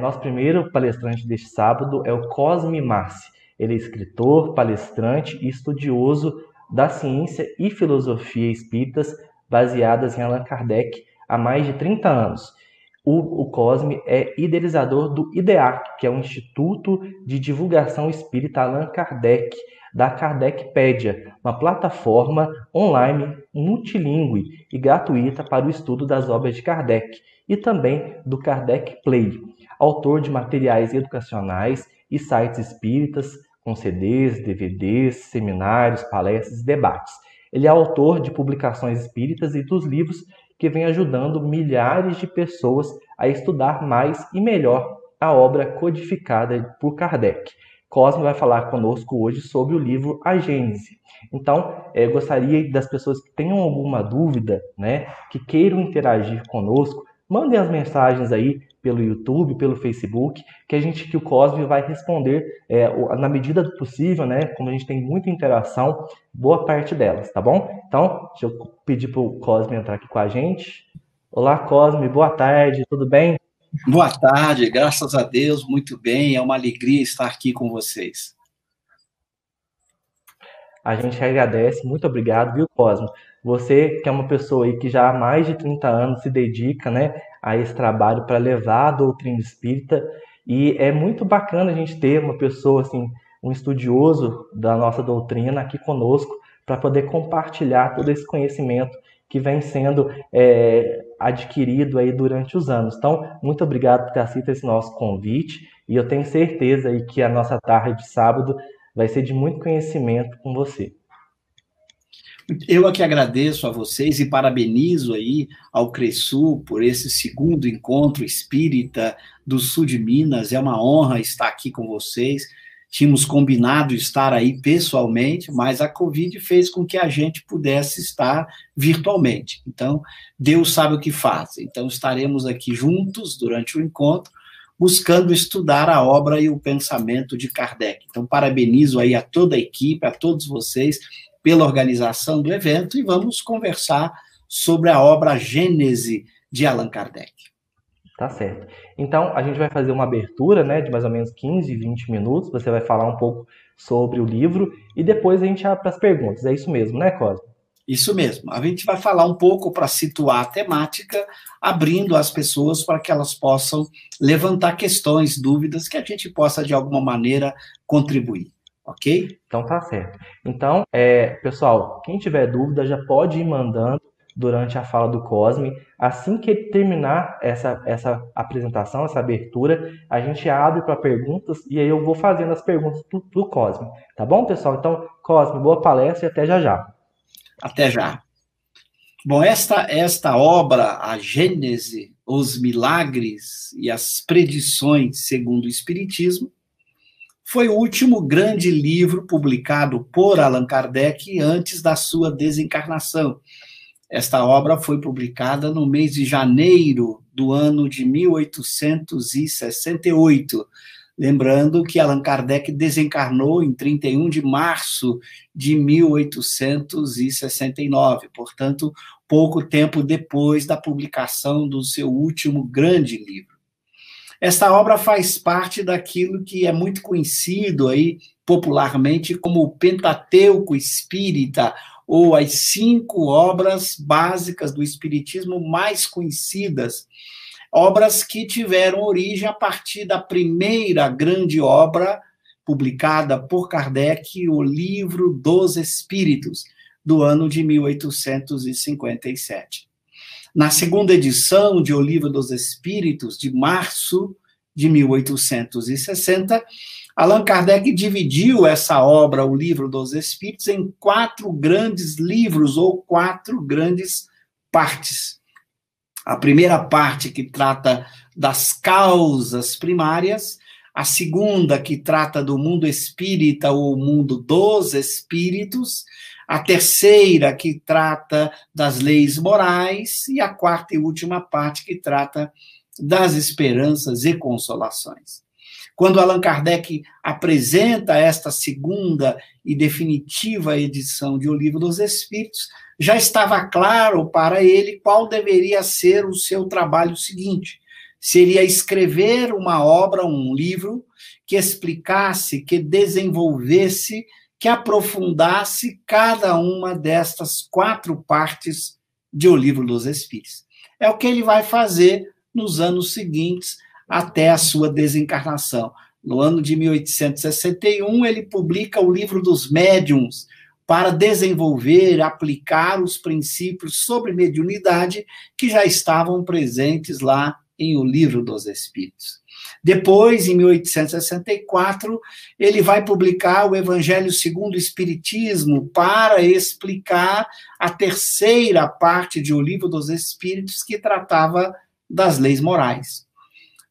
Nosso primeiro palestrante deste sábado é o Cosme Massi. Ele é escritor, palestrante e estudioso da ciência e filosofia espíritas baseadas em Allan Kardec há mais de 30 anos. O Cosme é idealizador do IDEAC, que é o Instituto de Divulgação Espírita Allan Kardec, da Kardecpédia, uma plataforma online multilingüe e gratuita para o estudo das obras de Kardec, e também do Kardec Play, autor de materiais educacionais e sites espíritas com CDs, DVDs, seminários, palestras e debates. Ele é autor de publicações espíritas e dos livros que vem ajudando milhares de pessoas a estudar mais e melhor a obra codificada por Kardec. Cosme vai falar conosco hoje sobre o livro A Gênese. Então, eu gostaria das pessoas que tenham alguma dúvida, né, que queiram interagir conosco, mandem as mensagens aí pelo YouTube, pelo Facebook, que o Cosme vai responder na medida do possível, né? Como a gente tem muita interação, boa parte delas, tá bom? Então, deixa eu pedir para o Cosme entrar aqui com a gente. Olá, Cosme, boa tarde, tudo bem? Boa tarde, graças a Deus, muito bem, é uma alegria estar aqui com vocês. A gente agradece, muito obrigado, viu, Cosmo? Você que é uma pessoa aí que já há mais de 30 anos se dedica, né, a esse trabalho para levar a doutrina espírita, e é muito bacana a gente ter uma pessoa, assim, um estudioso da nossa doutrina aqui conosco, para poder compartilhar todo esse conhecimento que vem sendo adquirido aí durante os anos. Então, muito obrigado por ter aceito esse nosso convite, e eu tenho certeza aí que a nossa tarde de sábado vai ser de muito conhecimento com você. Eu aqui agradeço a vocês e parabenizo aí ao CRESUL por esse segundo encontro espírita do sul de Minas. É uma honra estar aqui com vocês. Tínhamos combinado estar aí pessoalmente, mas a Covid fez com que a gente pudesse estar virtualmente. Então, Deus sabe o que faz. Então, estaremos aqui juntos durante o encontro, buscando estudar a obra e o pensamento de Kardec. Então, parabenizo aí a toda a equipe, a todos vocês, pela organização do evento, e vamos conversar sobre a obra Gênese de Allan Kardec. Tá certo. Então, a gente vai fazer uma abertura, né, de mais ou menos 15, 20 minutos, você vai falar um pouco sobre o livro, e depois a gente abre para as perguntas. É isso mesmo, né, Cosme? Isso mesmo. A gente vai falar um pouco para situar a temática, abrindo as pessoas para que elas possam levantar questões, dúvidas, que a gente possa, de alguma maneira, contribuir. Ok? Então, tá certo. Então, pessoal, quem tiver dúvida já pode ir mandando durante a fala do Cosme. Assim que ele terminar essa apresentação, essa abertura, a gente abre para perguntas e aí eu vou fazendo as perguntas do Cosme. Tá bom, pessoal? Então, Cosme, boa palestra e até já já. Até já. Bom, esta obra, a Gênese, os milagres e as predições segundo o Espiritismo, foi o último grande livro publicado por Allan Kardec antes da sua desencarnação. Esta obra foi publicada no mês de janeiro do ano de 1868. Lembrando que Allan Kardec desencarnou em 31 de março de 1869, portanto, pouco tempo depois da publicação do seu último grande livro. Esta obra faz parte daquilo que é muito conhecido aí popularmente como o Pentateuco Espírita, ou as 5 obras básicas do Espiritismo mais conhecidas, obras que tiveram origem a partir da primeira grande obra publicada por Kardec, o Livro dos Espíritos, do ano de 1857. Na segunda edição de O Livro dos Espíritos, de março de 1860, Allan Kardec dividiu essa obra, O Livro dos Espíritos, em 4 grandes livros, ou 4 grandes partes. A primeira parte, que trata das causas primárias, a segunda, que trata do mundo espírita, ou mundo dos espíritos, a terceira, que trata das leis morais, e a quarta e última parte, que trata das esperanças e consolações. Quando Allan Kardec apresenta esta segunda e definitiva edição de O Livro dos Espíritos, já estava claro para ele qual deveria ser o seu trabalho seguinte. seria escrever uma obra, um livro, que explicasse, que desenvolvesse, que aprofundasse cada uma destas 4 partes de O Livro dos Espíritos. É o que ele vai fazer nos anos seguintes, até a sua desencarnação. No ano de 1861, ele publica o Livro dos Médiuns, para desenvolver, aplicar os princípios sobre mediunidade que já estavam presentes lá em O Livro dos Espíritos. Depois, em 1864, ele vai publicar o Evangelho segundo o Espiritismo para explicar a terceira parte de O Livro dos Espíritos, que tratava das leis morais.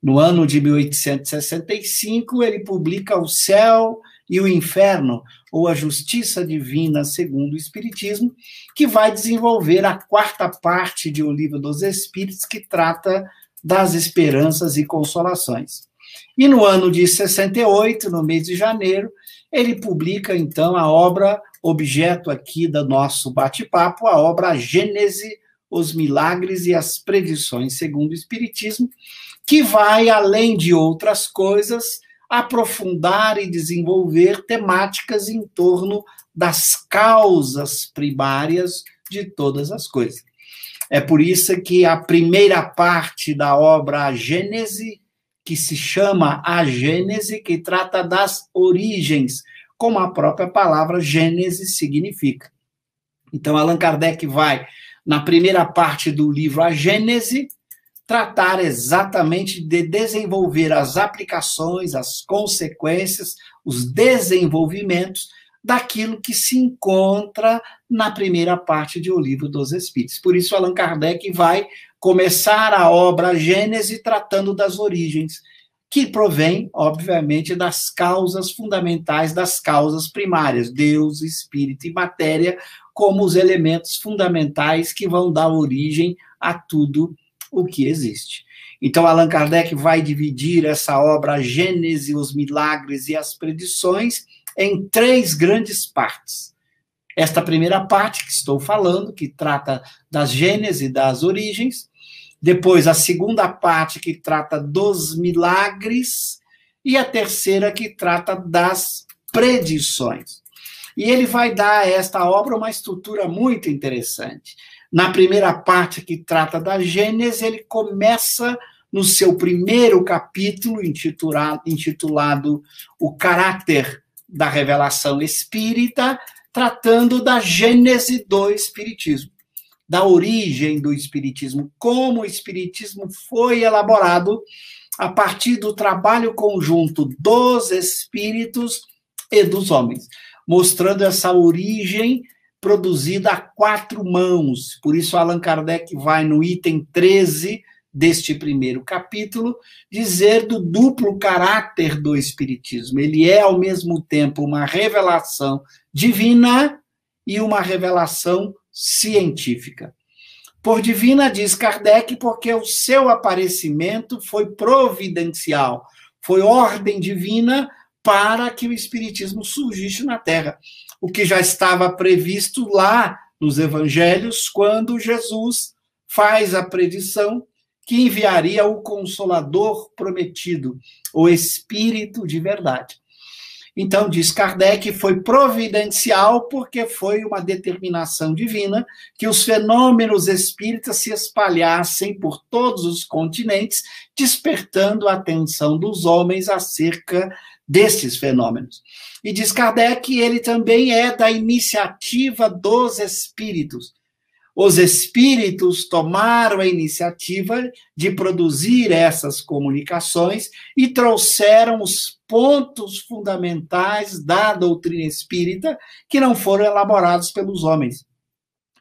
No ano de 1865, ele publica O Céu e o Inferno, ou A Justiça Divina segundo o Espiritismo, que vai desenvolver a 4ª parte de O Livro dos Espíritos, que trata das esperanças e consolações. E no ano de 68, no mês de janeiro, ele publica, então, a obra objeto aqui do nosso bate-papo, a obra A Gênese, os Milagres e as Predições segundo o Espiritismo, que vai, além de outras coisas, aprofundar e desenvolver temáticas em torno das causas primárias de todas as coisas. É por isso que a primeira parte da obra A Gênese, que se chama A Gênese, que trata das origens, como a própria palavra Gênese significa. Então, Allan Kardec vai, na primeira parte do livro A Gênese, tratar exatamente de desenvolver as aplicações, as consequências, os desenvolvimentos daquilo que se encontra na primeira parte de O Livro dos Espíritos. Por isso, Allan Kardec vai começar a obra Gênese tratando das origens, que provém, obviamente, das causas fundamentais, das causas primárias, Deus, Espírito e matéria, como os elementos fundamentais que vão dar origem a tudo o que existe. Então, Allan Kardec vai dividir essa obra, a Gênese, os Milagres e as Predições, em 3 grandes partes. Esta primeira parte que estou falando, que trata da Gênese, das origens, depois a segunda parte que trata dos milagres, e a terceira que trata das predições. E ele vai dar a esta obra uma estrutura muito interessante. Na primeira parte que trata da Gênese, ele começa no seu primeiro capítulo, intitulado O Caráter da Revelação Espírita, tratando da gênese do Espiritismo, da origem do Espiritismo, como o Espiritismo foi elaborado a partir do trabalho conjunto dos espíritos e dos homens, mostrando essa origem produzida a 4 mãos. Por isso, Allan Kardec vai no item 13 deste primeiro capítulo dizer do duplo caráter do Espiritismo. Ele é, ao mesmo tempo, uma revelação divina e uma revelação científica. Por divina, diz Kardec, porque o seu aparecimento foi providencial, foi ordem divina para que o Espiritismo surgisse na Terra, o que já estava previsto lá nos Evangelhos, quando Jesus faz a predição que enviaria o Consolador prometido, o Espírito de verdade. Então, diz Kardec, foi providencial porque foi uma determinação divina que os fenômenos espíritas se espalhassem por todos os continentes, despertando a atenção dos homens acerca desses fenômenos. E diz Kardec que ele também é da iniciativa dos espíritos. Os espíritos tomaram a iniciativa de produzir essas comunicações e trouxeram os pontos fundamentais da doutrina espírita que não foram elaborados pelos homens.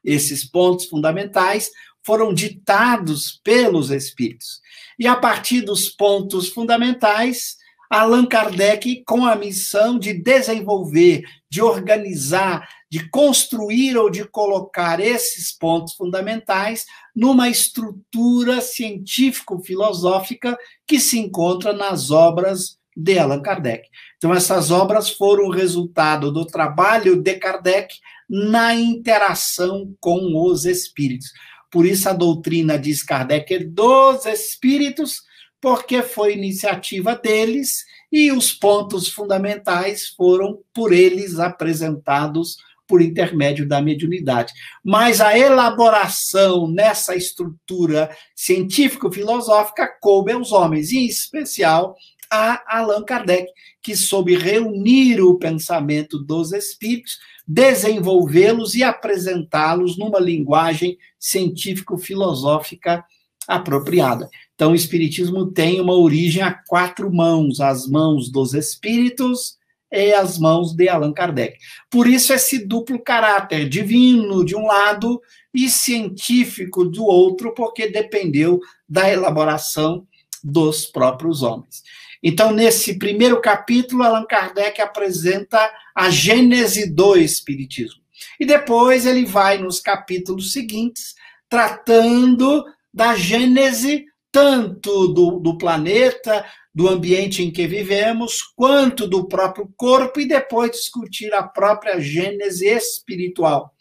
Esses pontos fundamentais foram ditados pelos espíritos. E a partir dos pontos fundamentais, Allan Kardec, com a missão de desenvolver, de organizar, de construir ou de colocar esses pontos fundamentais numa estrutura científico-filosófica que se encontra nas obras de Allan Kardec. Então, essas obras foram o resultado do trabalho de Kardec na interação com os espíritos. Por isso, a doutrina, diz Kardec, dos espíritos porque foi iniciativa deles e os pontos fundamentais foram por eles apresentados por intermédio da mediunidade. Mas a elaboração nessa estrutura científico-filosófica coube aos homens, em especial a Allan Kardec, que soube reunir o pensamento dos espíritos, desenvolvê-los e apresentá-los numa linguagem científico-filosófica apropriada. Então, o espiritismo tem uma origem a 4 mãos, as mãos dos espíritos e as mãos de Allan Kardec. Por isso, esse duplo caráter, divino de um lado e científico do outro, porque dependeu da elaboração dos próprios homens. Então, nesse primeiro capítulo, Allan Kardec apresenta a gênese do espiritismo. E depois ele vai nos capítulos seguintes, tratando da gênese tanto do planeta, do ambiente em que vivemos, quanto do próprio corpo, e depois discutir a própria gênese espiritual.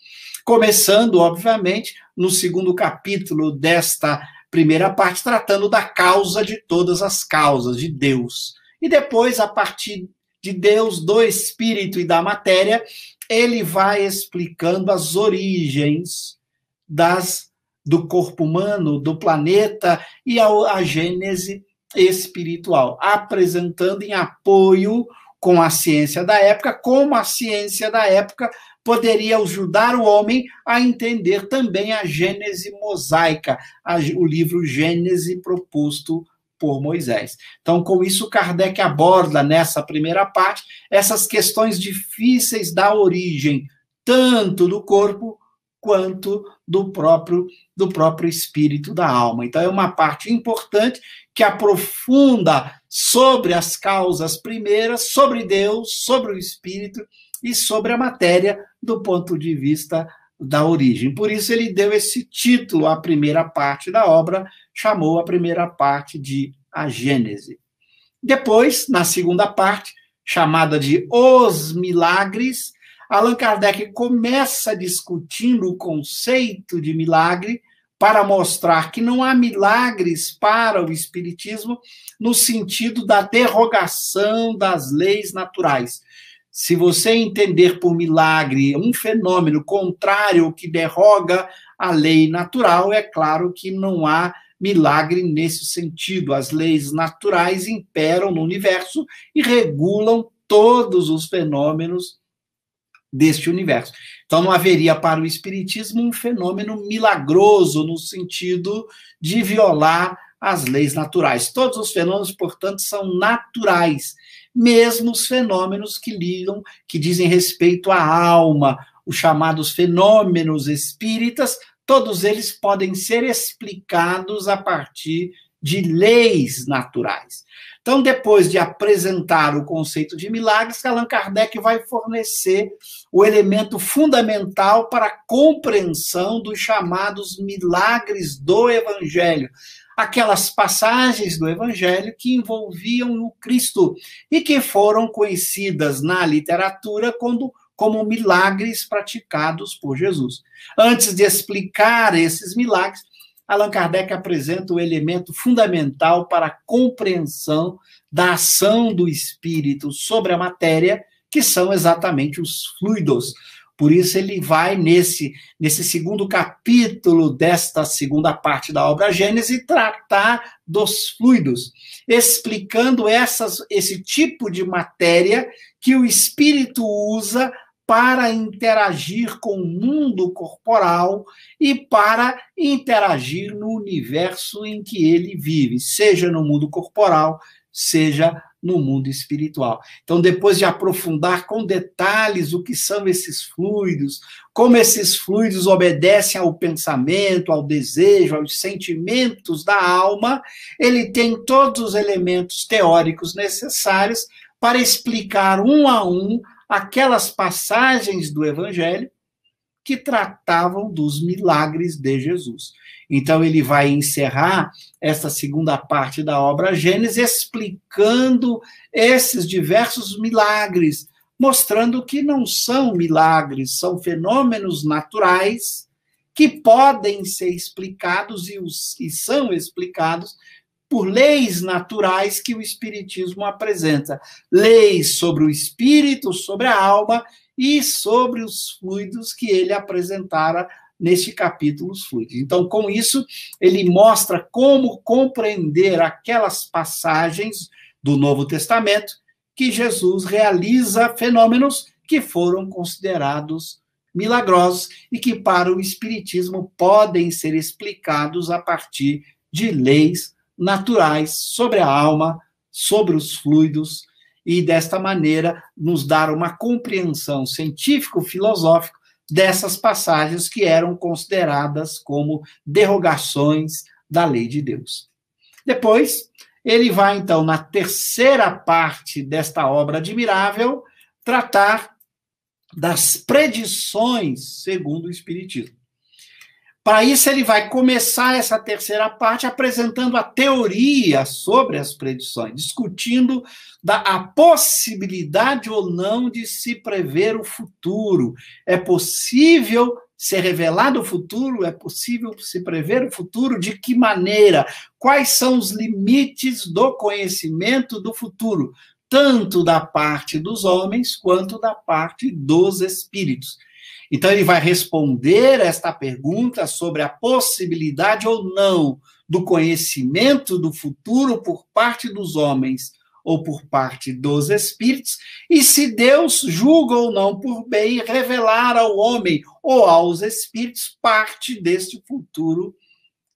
Começando, obviamente, no segundo capítulo desta primeira parte, tratando da causa de todas as causas, de Deus. E depois, a partir de Deus, do espírito e da matéria, ele vai explicando as origens do corpo humano, do planeta e a gênese espiritual, apresentando em apoio com a ciência da época, como a ciência da época poderia ajudar o homem a entender também a Gênese mosaica, o livro Gênese proposto por Moisés. Então, com isso, Kardec aborda nessa primeira parte essas questões difíceis da origem, tanto do corpo quanto do próprio espírito da alma. Então, é uma parte importante que aprofunda sobre as causas primeiras, sobre Deus, sobre o espírito e sobre a matéria do ponto de vista da origem. Por isso ele deu esse título à primeira parte da obra, chamou a primeira parte de A Gênese. Depois, na segunda parte, chamada de Os Milagres, Allan Kardec começa discutindo o conceito de milagre para mostrar que não há milagres para o espiritismo no sentido da derrogação das leis naturais. Se você entender por milagre um fenômeno contrário que derroga a lei natural, é claro que não há milagre nesse sentido. As leis naturais imperam no universo e regulam todos os fenômenos deste universo. Então, não haveria para o espiritismo um fenômeno milagroso no sentido de violar as leis naturais. Todos os fenômenos, portanto, são naturais, mesmo os fenômenos que dizem respeito à alma, os chamados fenômenos espíritas, todos eles podem ser explicados a partir de leis naturais. Então, depois de apresentar o conceito de milagres, Allan Kardec vai fornecer o elemento fundamental para a compreensão dos chamados milagres do Evangelho, aquelas passagens do Evangelho que envolviam o Cristo e que foram conhecidas na literatura como milagres praticados por Jesus. Antes de explicar esses milagres, Allan Kardec apresenta o elemento fundamental para a compreensão da ação do espírito sobre a matéria, que são exatamente os fluidos. Por isso ele vai, nesse segundo capítulo desta segunda parte da obra Gênese, tratar dos fluidos, explicando esse tipo de matéria que o espírito usa para interagir com o mundo corporal e para interagir no universo em que ele vive, seja no mundo corporal, seja no mundo espiritual. Então, depois de aprofundar com detalhes o que são esses fluidos, como esses fluidos obedecem ao pensamento, ao desejo, aos sentimentos da alma, ele tem todos os elementos teóricos necessários para explicar um a um aquelas passagens do Evangelho que tratavam dos milagres de Jesus. Então, ele vai encerrar essa segunda parte da obra Gênesis explicando esses diversos milagres, mostrando que não são milagres, são fenômenos naturais que podem ser explicados e são explicados por leis naturais que o Espiritismo apresenta. Leis sobre o espírito, sobre a alma e sobre os fluidos que ele apresentara neste capítulo, os fluidos. Então, com isso, ele mostra como compreender aquelas passagens do Novo Testamento que Jesus realiza fenômenos que foram considerados milagrosos e que para o Espiritismo podem ser explicados a partir de leis naturais sobre a alma, sobre os fluidos, e desta maneira nos dar uma compreensão científico-filosófica dessas passagens que eram consideradas como derrogações da lei de Deus. Depois, ele vai, então, na terceira parte desta obra admirável, tratar das predições segundo o Espiritismo. Para isso, ele vai começar essa terceira parte apresentando a teoria sobre as predições, discutindo a possibilidade ou não de se prever o futuro. É possível ser revelado o futuro? É possível se prever o futuro? De que maneira? Quais são os limites do conhecimento do futuro? Tanto da parte dos homens quanto da parte dos espíritos. Então, ele vai responder esta pergunta sobre a possibilidade ou não do conhecimento do futuro por parte dos homens ou por parte dos espíritos, e se Deus julga ou não por bem revelar ao homem ou aos espíritos parte deste futuro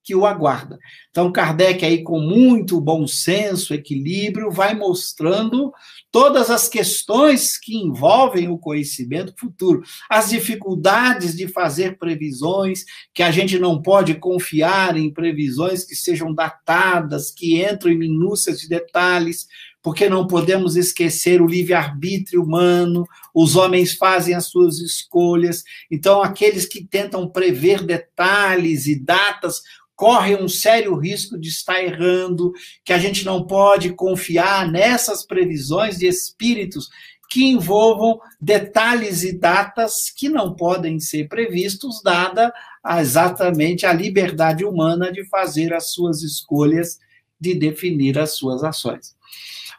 que o aguarda. Então, Kardec, aí, com muito bom senso, equilíbrio, vai mostrando todas as questões que envolvem o conhecimento futuro, as dificuldades de fazer previsões, que a gente não pode confiar em previsões que sejam datadas, que entram em minúcias de detalhes, porque não podemos esquecer o livre-arbítrio humano, os homens fazem as suas escolhas, então aqueles que tentam prever detalhes e datas correm um sério risco de estar errando, que a gente não pode confiar nessas previsões de espíritos que envolvam detalhes e datas que não podem ser previstos, dada exatamente a liberdade humana de fazer as suas escolhas, de definir as suas ações.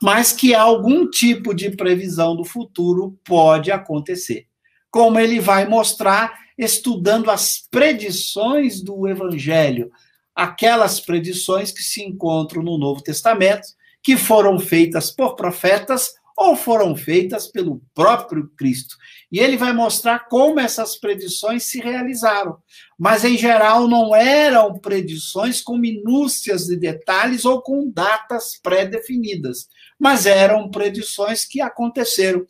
Mas que algum tipo de previsão do futuro pode acontecer. Como ele vai mostrar estudando as predições do Evangelho, aquelas predições que se encontram no Novo Testamento, que foram feitas por profetas ou foram feitas pelo próprio Cristo. E ele vai mostrar como essas predições se realizaram. Mas, em geral, não eram predições com minúcias de detalhes ou com datas pré-definidas, mas eram predições que aconteceram,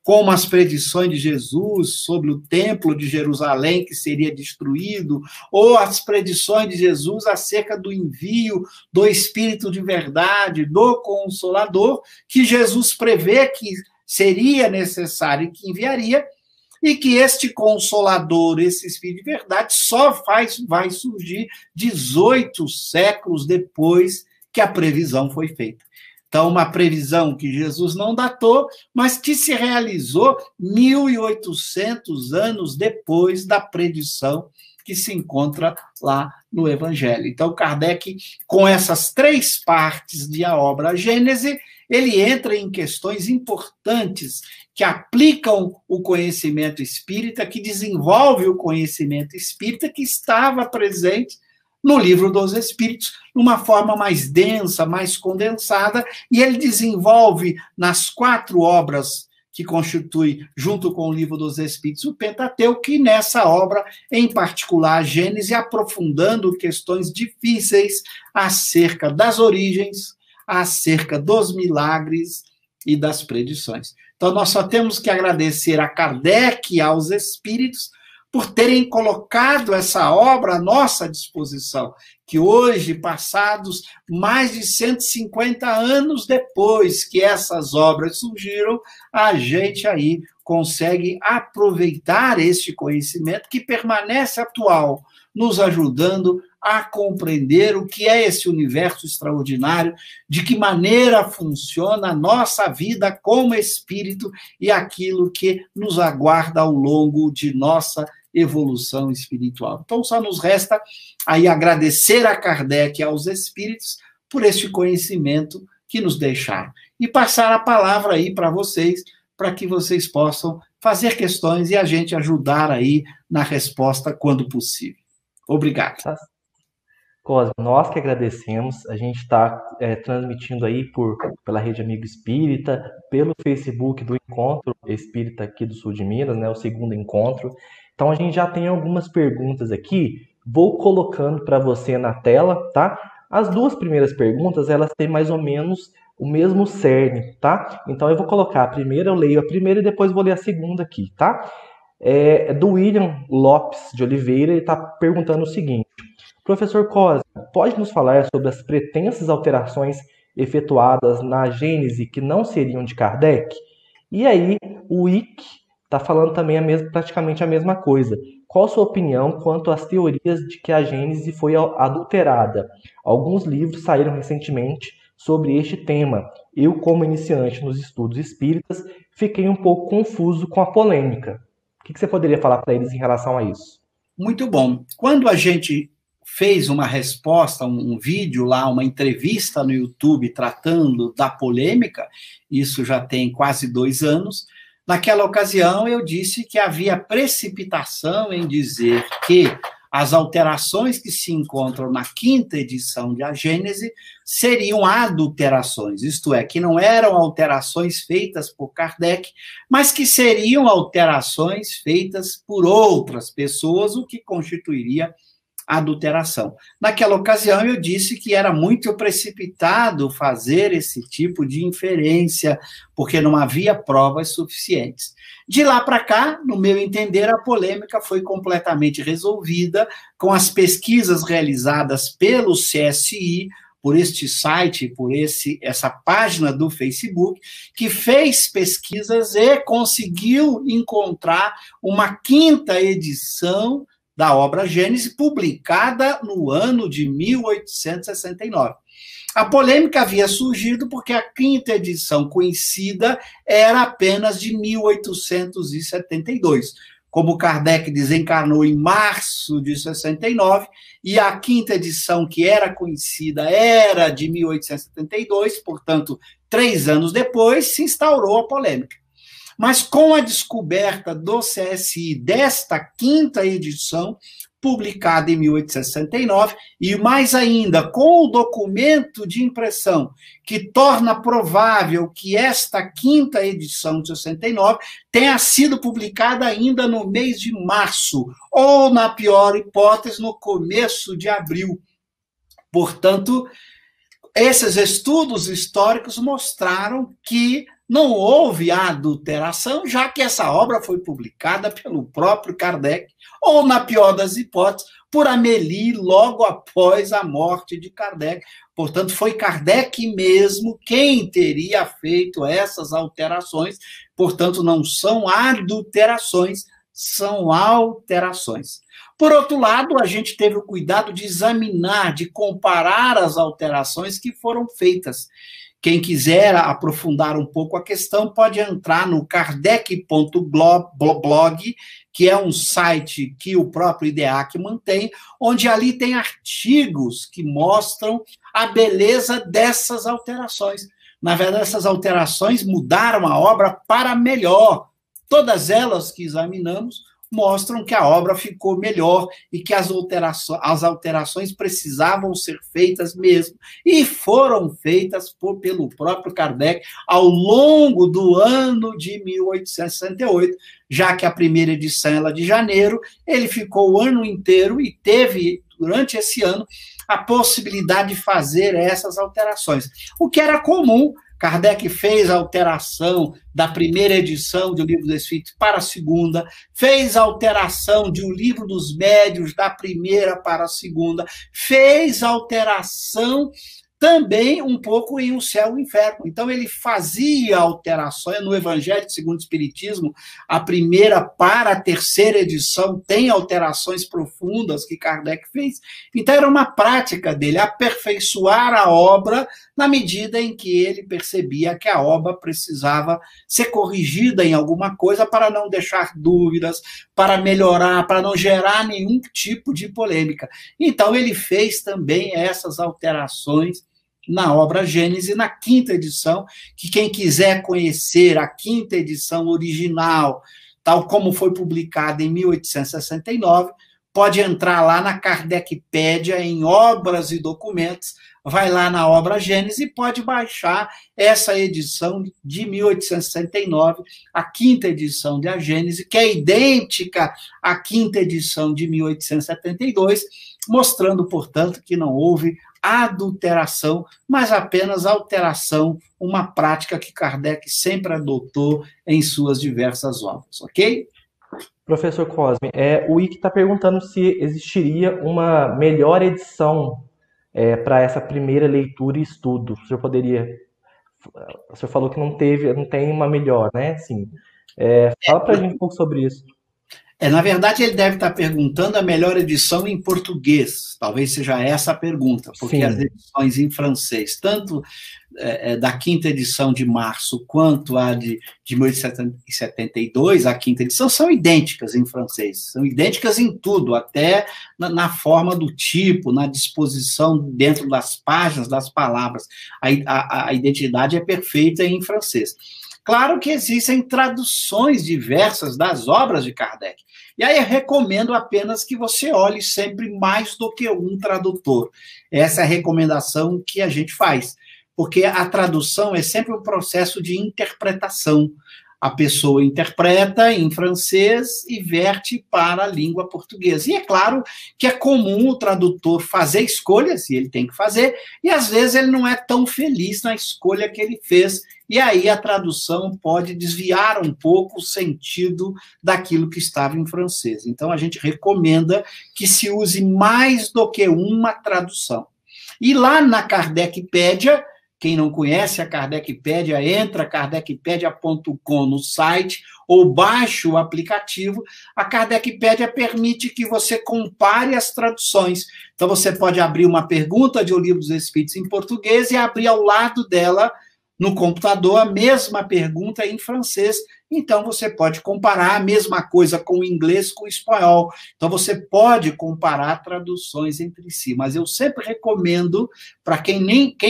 como as predições de Jesus sobre o templo de Jerusalém que seria destruído, ou as predições de Jesus acerca do envio do Espírito de verdade, do Consolador, que Jesus prevê que seria necessário e que enviaria, e que este Consolador, esse Espírito de verdade, só vai surgir 18 séculos depois que a previsão foi feita. Então, uma previsão que Jesus não datou, mas que se realizou 1.800 anos depois da predição que se encontra lá no Evangelho. Então, Kardec, com essas três partes de a obra Gênese, ele entra em questões importantes que aplicam o conhecimento espírita, que desenvolve o conhecimento espírita que estava presente no Livro dos Espíritos, numa forma mais densa, mais condensada, e ele desenvolve nas 4 obras que constitui, junto com o Livro dos Espíritos, o Pentateuco, e nessa obra, em particular, a Gênese, aprofundando questões difíceis acerca das origens, acerca dos milagres e das predições. Então, nós só temos que agradecer a Kardec e aos Espíritos por terem colocado essa obra à nossa disposição, que hoje, passados mais de 150 anos depois que essas obras surgiram, a gente aí consegue aproveitar este conhecimento que permanece atual, nos ajudando a compreender o que é esse universo extraordinário, de que maneira funciona a nossa vida como espírito e aquilo que nos aguarda ao longo de nossa evolução espiritual. Então, só nos resta aí agradecer a Kardec e aos espíritos por este conhecimento que nos deixaram. E passar a palavra aí para vocês, para que vocês possam fazer questões e a gente ajudar aí na resposta quando possível. Obrigado. Cosme, nós que agradecemos. A gente está transmitindo aí pela Rede Amigo Espírita, pelo Facebook do Encontro Espírita aqui do Sul de Minas, né, o segundo encontro. Então a gente já tem algumas perguntas aqui, vou colocando para você na tela, tá? As duas primeiras perguntas, elas têm mais ou menos o mesmo cerne, tá? Então eu vou colocar a primeira, eu leio a primeira e depois vou ler a segunda aqui, tá? É do William Lopes de Oliveira, ele está perguntando o seguinte: professor Cosme, pode nos falar sobre as pretensas alterações efetuadas na Gênese que não seriam de Kardec? E aí, o Ick está falando também praticamente a mesma coisa. Qual a sua opinião quanto às teorias de que a Gênese foi adulterada? Alguns livros saíram recentemente sobre este tema. Eu, como iniciante nos estudos espíritas, fiquei um pouco confuso com a polêmica. O que você poderia falar para eles em relação a isso? Muito bom. Quando a gente fez uma resposta, um vídeo lá, uma entrevista no YouTube tratando da polêmica, isso já tem quase 2 anos, naquela ocasião eu disse que havia precipitação em dizer que as alterações que se encontram na 5ª edição de A Gênese seriam adulterações, isto é, que não eram alterações feitas por Kardec, mas que seriam alterações feitas por outras pessoas, o que constituiria adulteração. Naquela ocasião eu disse que era muito precipitado fazer esse tipo de inferência, porque não havia provas suficientes. De lá para cá, no meu entender, a polêmica foi completamente resolvida com as pesquisas realizadas pelo CSI, por este site, por essa página do Facebook, que fez pesquisas e conseguiu encontrar uma 5ª edição da obra Gênese, publicada no ano de 1869. A polêmica havia surgido porque a 5ª edição conhecida era apenas de 1872. Como Kardec desencarnou em março de 69, e a 5ª edição que era conhecida era de 1872, portanto, 3 anos depois, se instaurou a polêmica. Mas com a descoberta do CSI desta 5ª edição, publicada em 1869, e mais ainda, com o documento de impressão que torna provável que esta 5ª edição de 69 tenha sido publicada ainda no mês de março, ou, na pior hipótese, no começo de abril. Portanto, esses estudos históricos mostraram que não houve adulteração, já que essa obra foi publicada pelo próprio Kardec, ou, na pior das hipóteses, por Amélie, logo após a morte de Kardec. Portanto, foi Kardec mesmo quem teria feito essas alterações. Portanto, não são adulterações, são alterações. Por outro lado, a gente teve o cuidado de examinar, de comparar as alterações que foram feitas. Quem quiser aprofundar um pouco a questão pode entrar no kardec.blog, que é um site que o próprio IDEAC mantém, onde ali tem artigos que mostram a beleza dessas alterações. Na verdade, essas alterações mudaram a obra para melhor. Todas elas que examinamos mostram que a obra ficou melhor e que as alterações precisavam ser feitas mesmo, e foram feitas pelo próprio Kardec ao longo do ano de 1868, já que a primeira edição era de janeiro, ele ficou o ano inteiro e teve, durante esse ano, a possibilidade de fazer essas alterações, o que era comum. Kardec fez a alteração da primeira edição do Livro dos Espíritos para a segunda, fez a alteração de O Livro dos Médiuns da primeira para a segunda, fez a alteração também um pouco em O Céu e o Inferno. Então, ele fazia alterações no Evangelho segundo o Espiritismo, a primeira para a terceira edição tem alterações profundas que Kardec fez. Então, era uma prática dele, aperfeiçoar a obra na medida em que ele percebia que a obra precisava ser corrigida em alguma coisa para não deixar dúvidas, para melhorar, para não gerar nenhum tipo de polêmica. Então, ele fez também essas alterações na obra Gênese, na quinta edição, que quem quiser conhecer a quinta edição original, tal como foi publicada em 1869, pode entrar lá na Kardecpédia, em Obras e Documentos, vai lá na obra Gênese e pode baixar essa edição de 1869, a quinta edição de A Gênese, que é idêntica à quinta edição de 1872, mostrando, portanto, que não houve adulteração, mas apenas alteração, uma prática que Kardec sempre adotou em suas diversas obras, ok? Professor Cosme, o Ike está perguntando se existiria uma melhor edição para essa primeira leitura e estudo. O senhor falou que não tem uma melhor, né? Sim. Fala para a gente um pouco sobre isso. Na verdade, ele deve estar perguntando a melhor edição em português. Talvez seja essa a pergunta, porque Sim. As edições em francês, tanto da quinta edição de março quanto a de 1872, a quinta edição, são idênticas em francês. São idênticas em tudo, até na forma do tipo, na disposição dentro das páginas, das palavras. A identidade é perfeita em francês. Claro que existem traduções diversas das obras de Kardec. E aí eu recomendo apenas que você olhe sempre mais do que um tradutor. Essa é a recomendação que a gente faz. Porque a tradução é sempre um processo de interpretação. A pessoa interpreta em francês e verte para a língua portuguesa. E é claro que é comum o tradutor fazer escolhas, e ele tem que fazer, e às vezes ele não é tão feliz na escolha que ele fez, e aí a tradução pode desviar um pouco o sentido daquilo que estava em francês. Então a gente recomenda que se use mais do que uma tradução. E lá na Kardecpédia, quem não conhece a Kardecpédia, entra kardecpedia.com no site ou baixe o aplicativo. A Kardecpédia permite que você compare as traduções. Então, você pode abrir uma pergunta de O Livro dos Espíritos em português e abrir ao lado dela, no computador, a mesma pergunta em francês. Então, você pode comparar a mesma coisa com o inglês com o espanhol. Então, você pode comparar traduções entre si. Mas eu sempre recomendo, para quem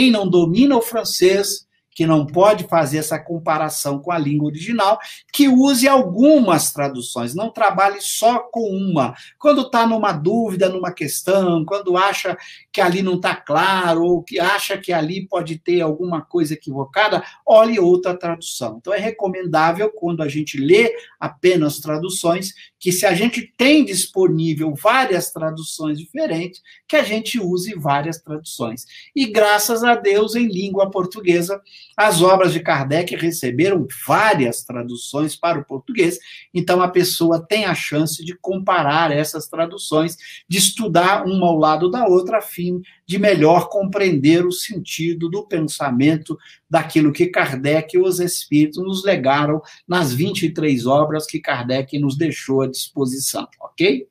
não domina o francês, que não pode fazer essa comparação com a língua original, que use algumas traduções, não trabalhe só com uma. Quando está numa dúvida, numa questão, quando acha que ali não está claro, ou que acha que ali pode ter alguma coisa equivocada, olhe outra tradução. Então, é recomendável, quando a gente lê apenas traduções, que se a gente tem disponível várias traduções diferentes, que a gente use várias traduções. E, graças a Deus, em língua portuguesa, as obras de Kardec receberam várias traduções para o português, então a pessoa tem a chance de comparar essas traduções, de estudar uma ao lado da outra, a fim de melhor compreender o sentido do pensamento daquilo que Kardec e os Espíritos nos legaram nas 23 obras que Kardec nos deixou à disposição, ok?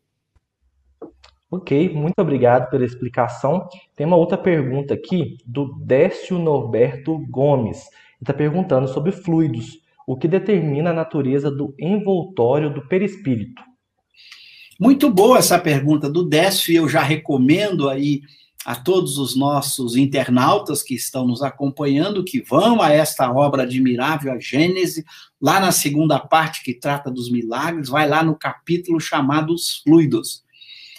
Ok, muito obrigado pela explicação. Tem uma outra pergunta aqui do Décio Norberto Gomes. Ele está perguntando sobre fluidos. O que determina a natureza do envoltório do perispírito? Muito boa essa pergunta do Décio, e eu já recomendo aí a todos os nossos internautas que estão nos acompanhando, que vão a esta obra admirável, a Gênese, lá na segunda parte que trata dos milagres, vai lá no capítulo chamado Os Fluidos.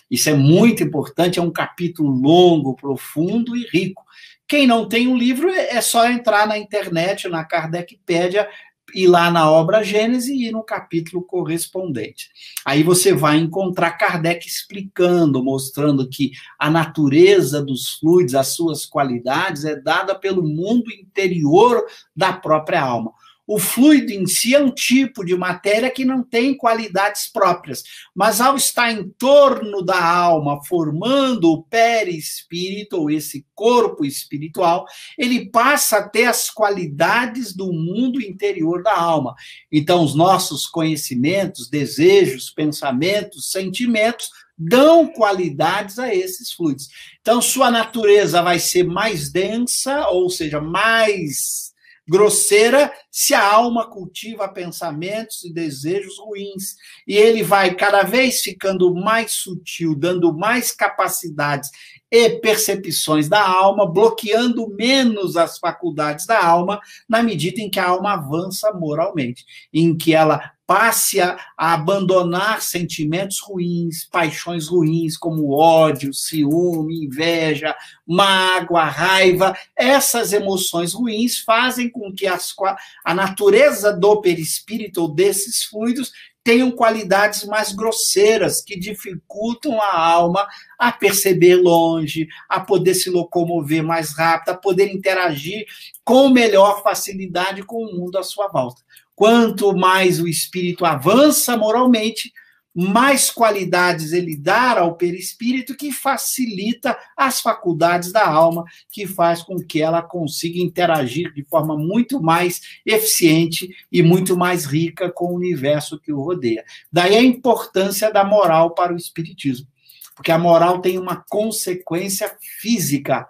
Isso é muito importante, é um capítulo longo, profundo e rico. Quem não tem um livro, é só entrar na internet, na Kardecpédia, ir lá na obra Gênese e ir no capítulo correspondente. Aí você vai encontrar Kardec explicando, mostrando que a natureza dos fluidos, as suas qualidades, é dada pelo mundo interior da própria alma. O fluido em si é um tipo de matéria que não tem qualidades próprias, mas ao estar em torno da alma, formando o perispírito, ou esse corpo espiritual, ele passa a ter as qualidades do mundo interior da alma. Então, os nossos conhecimentos, desejos, pensamentos, sentimentos, dão qualidades a esses fluidos. Então, sua natureza vai ser mais densa, ou seja, mais grosseira se a alma cultiva pensamentos e desejos ruins. E ele vai cada vez ficando mais sutil, dando mais capacidades e percepções da alma, bloqueando menos as faculdades da alma, na medida em que a alma avança moralmente, em que ela passe a abandonar sentimentos ruins, paixões ruins, como ódio, ciúme, inveja, mágoa, raiva. Essas emoções ruins fazem com que a natureza do perispírito ou desses fluidos tenham qualidades mais grosseiras, que dificultam a alma a perceber longe, a poder se locomover mais rápido, a poder interagir com melhor facilidade com o mundo à sua volta. Quanto mais o espírito avança moralmente, mais qualidades ele dá ao perispírito, que facilita as faculdades da alma, que faz com que ela consiga interagir de forma muito mais eficiente e muito mais rica com o universo que o rodeia. Daí a importância da moral para o espiritismo, porque a moral tem uma consequência física.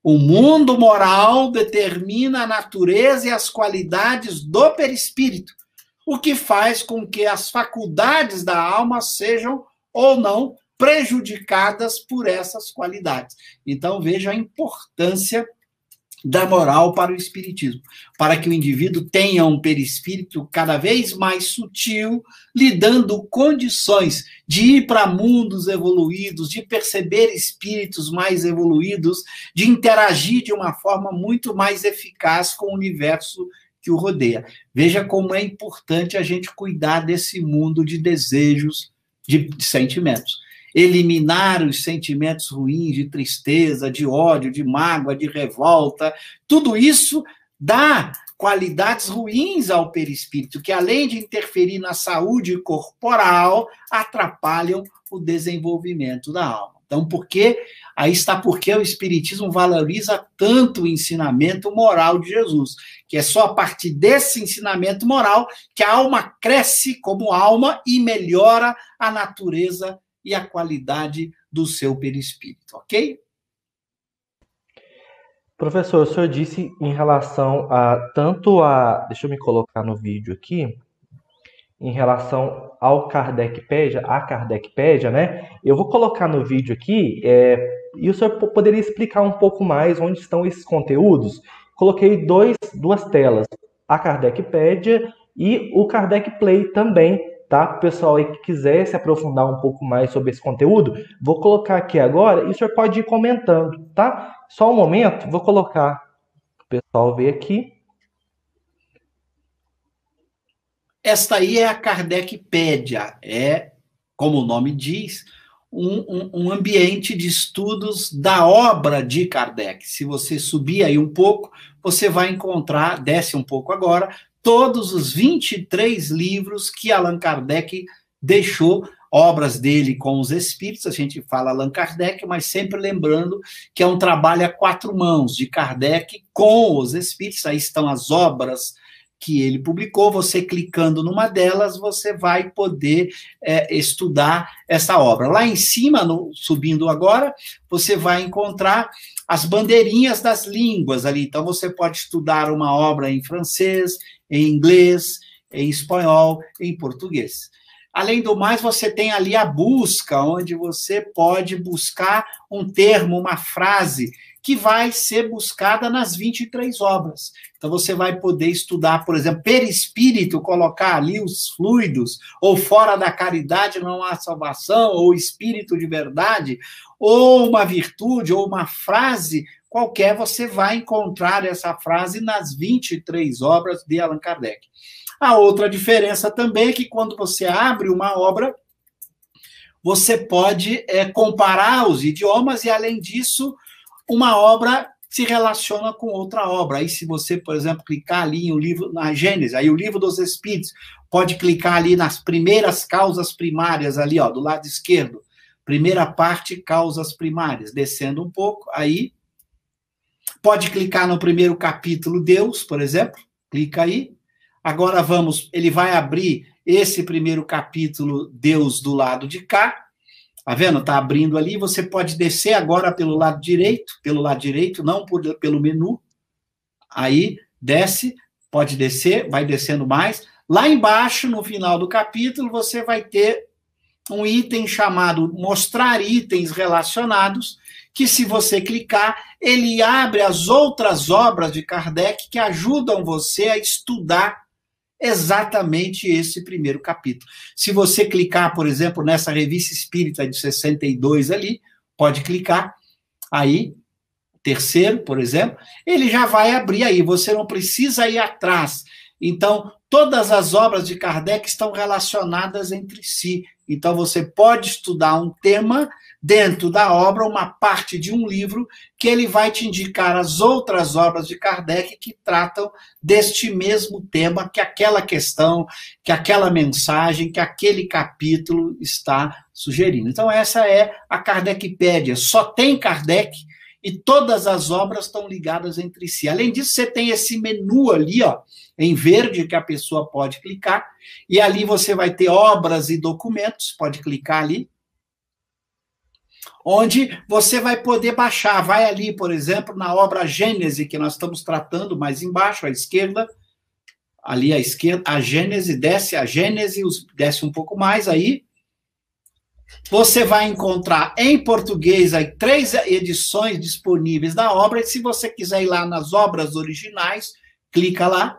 O mundo moral determina a natureza e as qualidades do perispírito, o que faz com que as faculdades da alma sejam ou não prejudicadas por essas qualidades. Então, veja a importância da moral para o espiritismo, para que o indivíduo tenha um perispírito cada vez mais sutil, lhe dando condições de ir para mundos evoluídos, de perceber espíritos mais evoluídos, de interagir de uma forma muito mais eficaz com o universo que o rodeia. Veja como é importante a gente cuidar desse mundo de desejos, de sentimentos. Eliminar os sentimentos ruins de tristeza, de ódio, de mágoa, de revolta. Tudo isso dá qualidades ruins ao perispírito, que além de interferir na saúde corporal, atrapalham o desenvolvimento da alma. Então, aí está porque o Espiritismo valoriza tanto o ensinamento moral de Jesus, que é só a partir desse ensinamento moral que a alma cresce como alma e melhora a natureza e a qualidade do seu perispírito, ok? Professor, o senhor disse em relação deixa eu me colocar no vídeo aqui, em relação ao Kardecpédia, a Kardecpédia, né? Eu vou colocar no vídeo aqui, e o senhor poderia explicar um pouco mais onde estão esses conteúdos? Coloquei duas telas, a Kardecpédia e o Kardec Play também, tá? O pessoal aí que quiser se aprofundar um pouco mais sobre esse conteúdo, vou colocar aqui agora e o senhor pode ir comentando, tá? Só um momento, vou colocar para o pessoal ver aqui. Esta aí é a Kardecpédia, como o nome diz, um ambiente de estudos da obra de Kardec. Se você subir aí um pouco, você vai encontrar, desce um pouco agora, todos os 23 livros que Allan Kardec deixou, obras dele com os espíritos. A gente fala Allan Kardec, mas sempre lembrando que é um trabalho a 4 mãos, de Kardec com os espíritos. Aí estão as obras que ele publicou. Você clicando numa delas, você vai poder estudar essa obra. Lá em cima, subindo agora, você vai encontrar as bandeirinhas das línguas ali. Então, você pode estudar uma obra em francês, em inglês, em espanhol, em português. Além do mais, você tem ali a busca, onde você pode buscar um termo, uma frase, que vai ser buscada nas 23 obras. Então, você vai poder estudar, por exemplo, perispírito, colocar ali os fluidos, ou fora da caridade não há salvação, ou espírito de verdade, ou uma virtude, ou uma frase qualquer, você vai encontrar essa frase nas 23 obras de Allan Kardec. A outra diferença também é que quando você abre uma obra, você pode comparar os idiomas e, além disso, uma obra se relaciona com outra obra. Aí, se você, por exemplo, clicar ali em livro, na Gênesis, aí o Livro dos Espíritos, pode clicar ali nas primeiras causas primárias, ali, ó, do lado esquerdo. Primeira parte, causas primárias. Descendo um pouco, aí pode clicar no primeiro capítulo, Deus, por exemplo. Clica aí. Agora ele vai abrir esse primeiro capítulo, Deus, do lado de cá. Tá vendo? Tá abrindo ali. Você pode descer agora pelo lado direito, não pelo menu. Aí desce, pode descer, vai descendo mais. Lá embaixo, no final do capítulo, você vai ter um item chamado Mostrar itens relacionados, que se você clicar, ele abre as outras obras de Kardec que ajudam você a estudar exatamente esse primeiro capítulo. Se você clicar, por exemplo, nessa Revista Espírita de 62 ali, pode clicar, aí, terceiro, por exemplo, ele já vai abrir aí, você não precisa ir atrás. Então, todas as obras de Kardec estão relacionadas entre si. Então, você pode estudar um tema dentro da obra, uma parte de um livro, que ele vai te indicar as outras obras de Kardec que tratam deste mesmo tema, que aquela questão, que aquela mensagem, que aquele capítulo está sugerindo. Então, essa é a Kardecpédia. Só tem Kardec e todas as obras estão ligadas entre si. Além disso, você tem esse menu ali, ó, em verde, que a pessoa pode clicar, e ali você vai ter obras e documentos, pode clicar ali, onde você vai poder baixar. Vai ali, por exemplo, na obra Gênese, que nós estamos tratando mais embaixo, à esquerda, ali à esquerda, a Gênese, desce um pouco mais aí. Você vai encontrar em português aí 3 edições disponíveis da obra, e se você quiser ir lá nas obras originais, clica lá,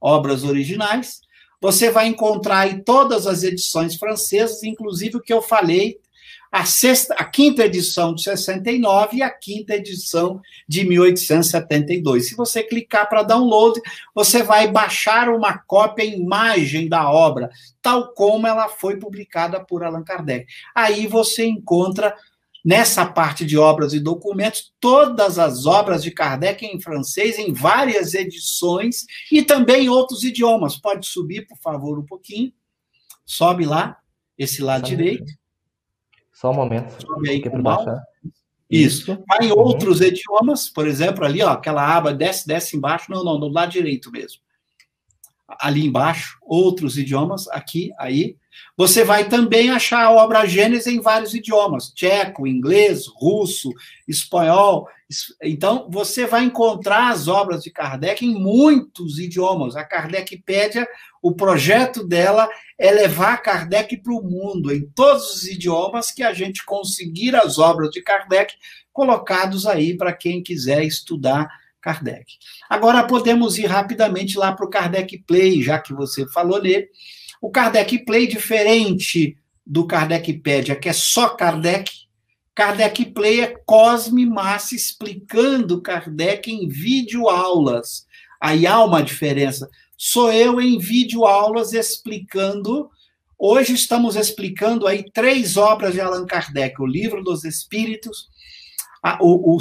obras originais, você vai encontrar aí todas as edições francesas, inclusive o que eu falei, a quinta edição de 69 e a quinta edição de 1872. Se você clicar para download, você vai baixar uma cópia em imagem da obra, tal como ela foi publicada por Allan Kardec. Aí você encontra, nessa parte de obras e documentos, todas as obras de Kardec em francês, em várias edições, e também em outros idiomas. Pode subir, por favor, um pouquinho. Sobe lá, esse lado direito. Só um momento. Sobe aí para com baixar. Isso. Vai em outros idiomas, por exemplo, ali, ó, aquela aba, desce embaixo. Não, do lado direito mesmo. Ali embaixo, outros idiomas, aqui, aí. Você vai também achar a obra Gênesis em vários idiomas, tcheco, inglês, russo, espanhol. Então, você vai encontrar as obras de Kardec em muitos idiomas. A Kardecpédia, o projeto dela é levar Kardec para o mundo, em todos os idiomas que a gente conseguir as obras de Kardec colocados aí para quem quiser estudar Kardec. Agora, podemos ir rapidamente lá para o Kardec Play, já que você falou nele. O Kardec Play, diferente do Kardecpédia, que é só Kardec, Kardec Play é Cosme Massa explicando Kardec em videoaulas. Aí há uma diferença. Sou eu em videoaulas explicando. Hoje estamos explicando aí 3 obras de Allan Kardec: o Livro dos Espíritos, o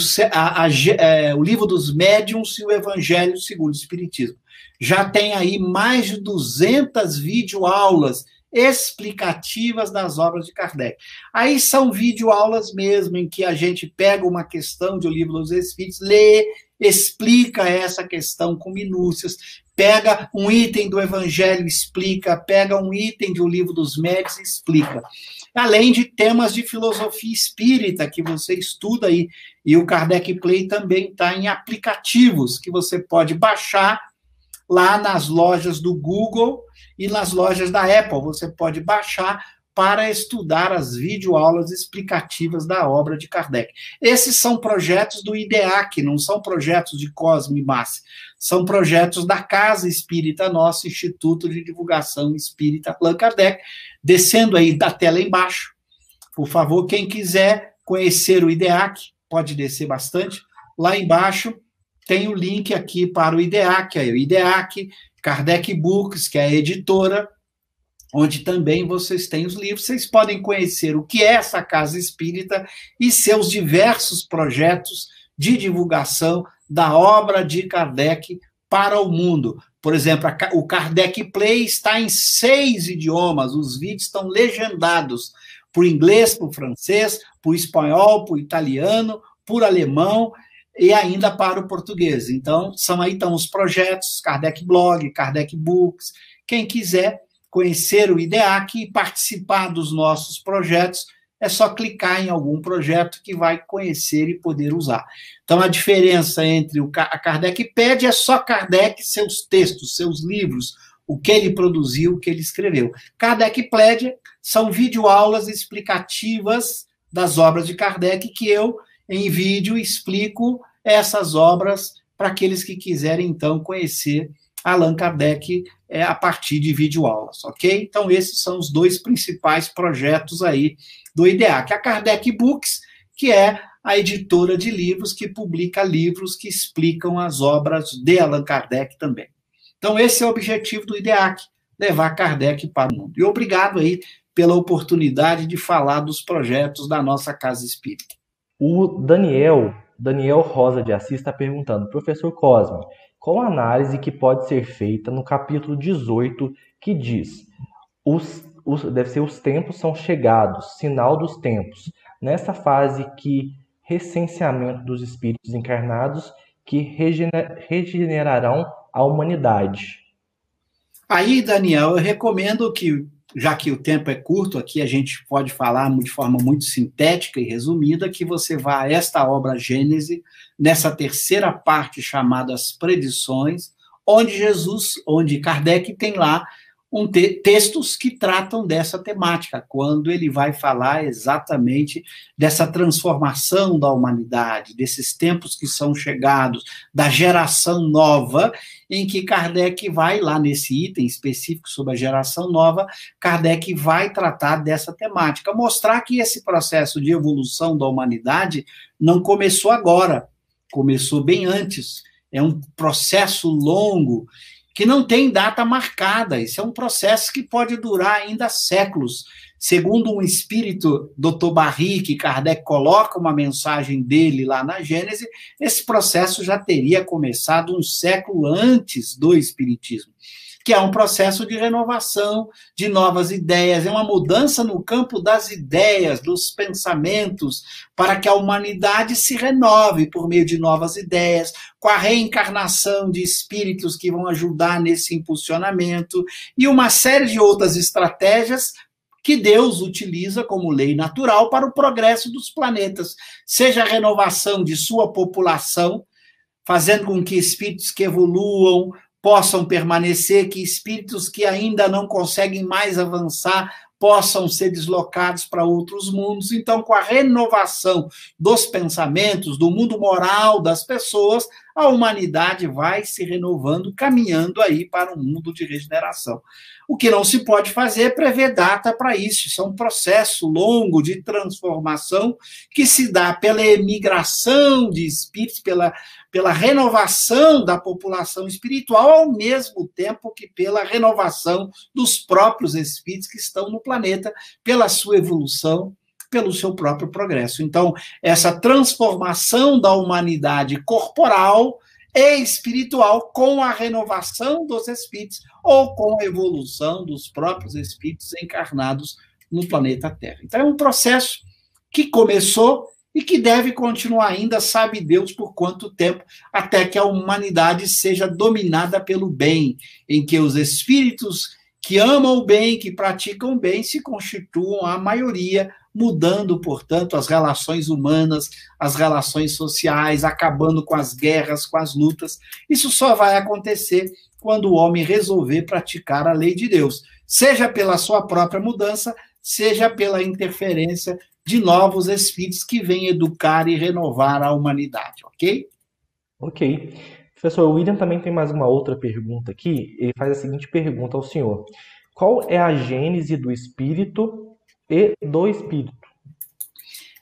Livro dos Médiuns e o Evangelho segundo o Espiritismo. Já tem aí mais de 200 videoaulas explicativas das obras de Kardec. Aí são videoaulas mesmo, em que a gente pega uma questão de O Livro dos Espíritos, lê, explica essa questão com minúcias, pega um item do Evangelho, explica, pega um item do Livro dos Médiuns e explica. Além de temas de filosofia espírita que você estuda aí. E o Kardec Play também está em aplicativos que você pode baixar lá nas lojas do Google e nas lojas da Apple. Você pode baixar para estudar as videoaulas explicativas da obra de Kardec. Esses são projetos do IDEAC, não são projetos de Cosme Massa. São projetos da Casa Espírita Nossa, Instituto de Divulgação Espírita Allan Kardec. Descendo aí da tela embaixo, por favor, quem quiser conhecer o IDEAC, pode descer bastante. Lá embaixo tem o link aqui para o IDEAC, aí o IDEAC, Kardec Books, que é a editora, onde também vocês têm os livros. Vocês podem conhecer o que é essa Casa Espírita e seus diversos projetos de divulgação da obra de Kardec para o mundo. Por exemplo, o Kardec Play está em 6 idiomas, os vídeos estão legendados por inglês, por francês, por espanhol, por italiano, por alemão e ainda para o português. Então, aí estão os projetos, Kardec Blog, Kardec Books. Quem quiser conhecer o IDEAC e participar dos nossos projetos, é só clicar em algum projeto que vai conhecer e poder usar. Então, a diferença entre a Kardecpedia é só Kardec, seus textos, seus livros, o que ele produziu, o que ele escreveu. Kardecpedia são videoaulas explicativas das obras de Kardec, que eu, em vídeo, explico essas obras para aqueles que quiserem, então, conhecer Allan Kardec a partir de videoaulas, ok? Então, esses são os dois principais projetos aí do IDEAC. A Kardec Books, que é a editora de livros que publica livros que explicam as obras de Allan Kardec também. Então, esse é o objetivo do IDEAC, levar Kardec para o mundo. E obrigado aí pela oportunidade de falar dos projetos da nossa Casa Espírita. O Daniel Rosa de Assis está perguntando, professor Cosme, qual a análise que pode ser feita no capítulo 18, que diz, deve ser os tempos são chegados, sinal dos tempos, nessa fase que recenseamento dos espíritos encarnados que regenerarão a humanidade. Aí, Daniel, eu recomendo que, já que o tempo é curto, aqui a gente pode falar de forma muito sintética e resumida, que você vá a esta obra Gênese, nessa terceira parte chamada As Predições, onde Kardec tem lá textos que tratam dessa temática, quando ele vai falar exatamente dessa transformação da humanidade, desses tempos que são chegados, da geração nova, em que Kardec vai, lá nesse item específico sobre a geração nova, Kardec vai tratar dessa temática, mostrar que esse processo de evolução da humanidade não começou agora, começou bem antes, é um processo longo, que não tem data marcada, isso é um processo que pode durar ainda séculos. Segundo um espírito, Dr. Barry, que Kardec coloca uma mensagem dele lá na Gênese, esse processo já teria começado um século antes do espiritismo, que é um processo de renovação, de novas ideias, é uma mudança no campo das ideias, dos pensamentos, para que a humanidade se renove por meio de novas ideias, com a reencarnação de espíritos que vão ajudar nesse impulsionamento, e uma série de outras estratégias que Deus utiliza como lei natural para o progresso dos planetas, seja a renovação de sua população, fazendo com que espíritos que evoluam possam permanecer, que espíritos que ainda não conseguem mais avançar possam ser deslocados para outros mundos. Então, com a renovação dos pensamentos, do mundo moral das pessoas, a humanidade vai se renovando, caminhando aí para um mundo de regeneração. O que não se pode fazer é prever data para isso. Isso é um processo longo de transformação que se dá pela emigração de espíritos, pela renovação da população espiritual, ao mesmo tempo que pela renovação dos próprios espíritos que estão no planeta, pela sua evolução, pelo seu próprio progresso. Então, essa transformação da humanidade corporal e espiritual com a renovação dos espíritos ou com a evolução dos próprios espíritos encarnados no planeta Terra. Então, é um processo que começou e que deve continuar ainda, sabe Deus por quanto tempo, até que a humanidade seja dominada pelo bem, em que os espíritos que amam o bem, que praticam o bem, se constituam a maioria, mudando, portanto, as relações humanas, as relações sociais, acabando com as guerras, com as lutas. Isso só vai acontecer quando o homem resolver praticar a lei de Deus, seja pela sua própria mudança, seja pela interferência de novos espíritos que vêm educar e renovar a humanidade, ok? Ok. Professor, o William também tem mais uma outra pergunta aqui. Ele faz a seguinte pergunta ao senhor. Qual é a gênese do espírito e do espírito?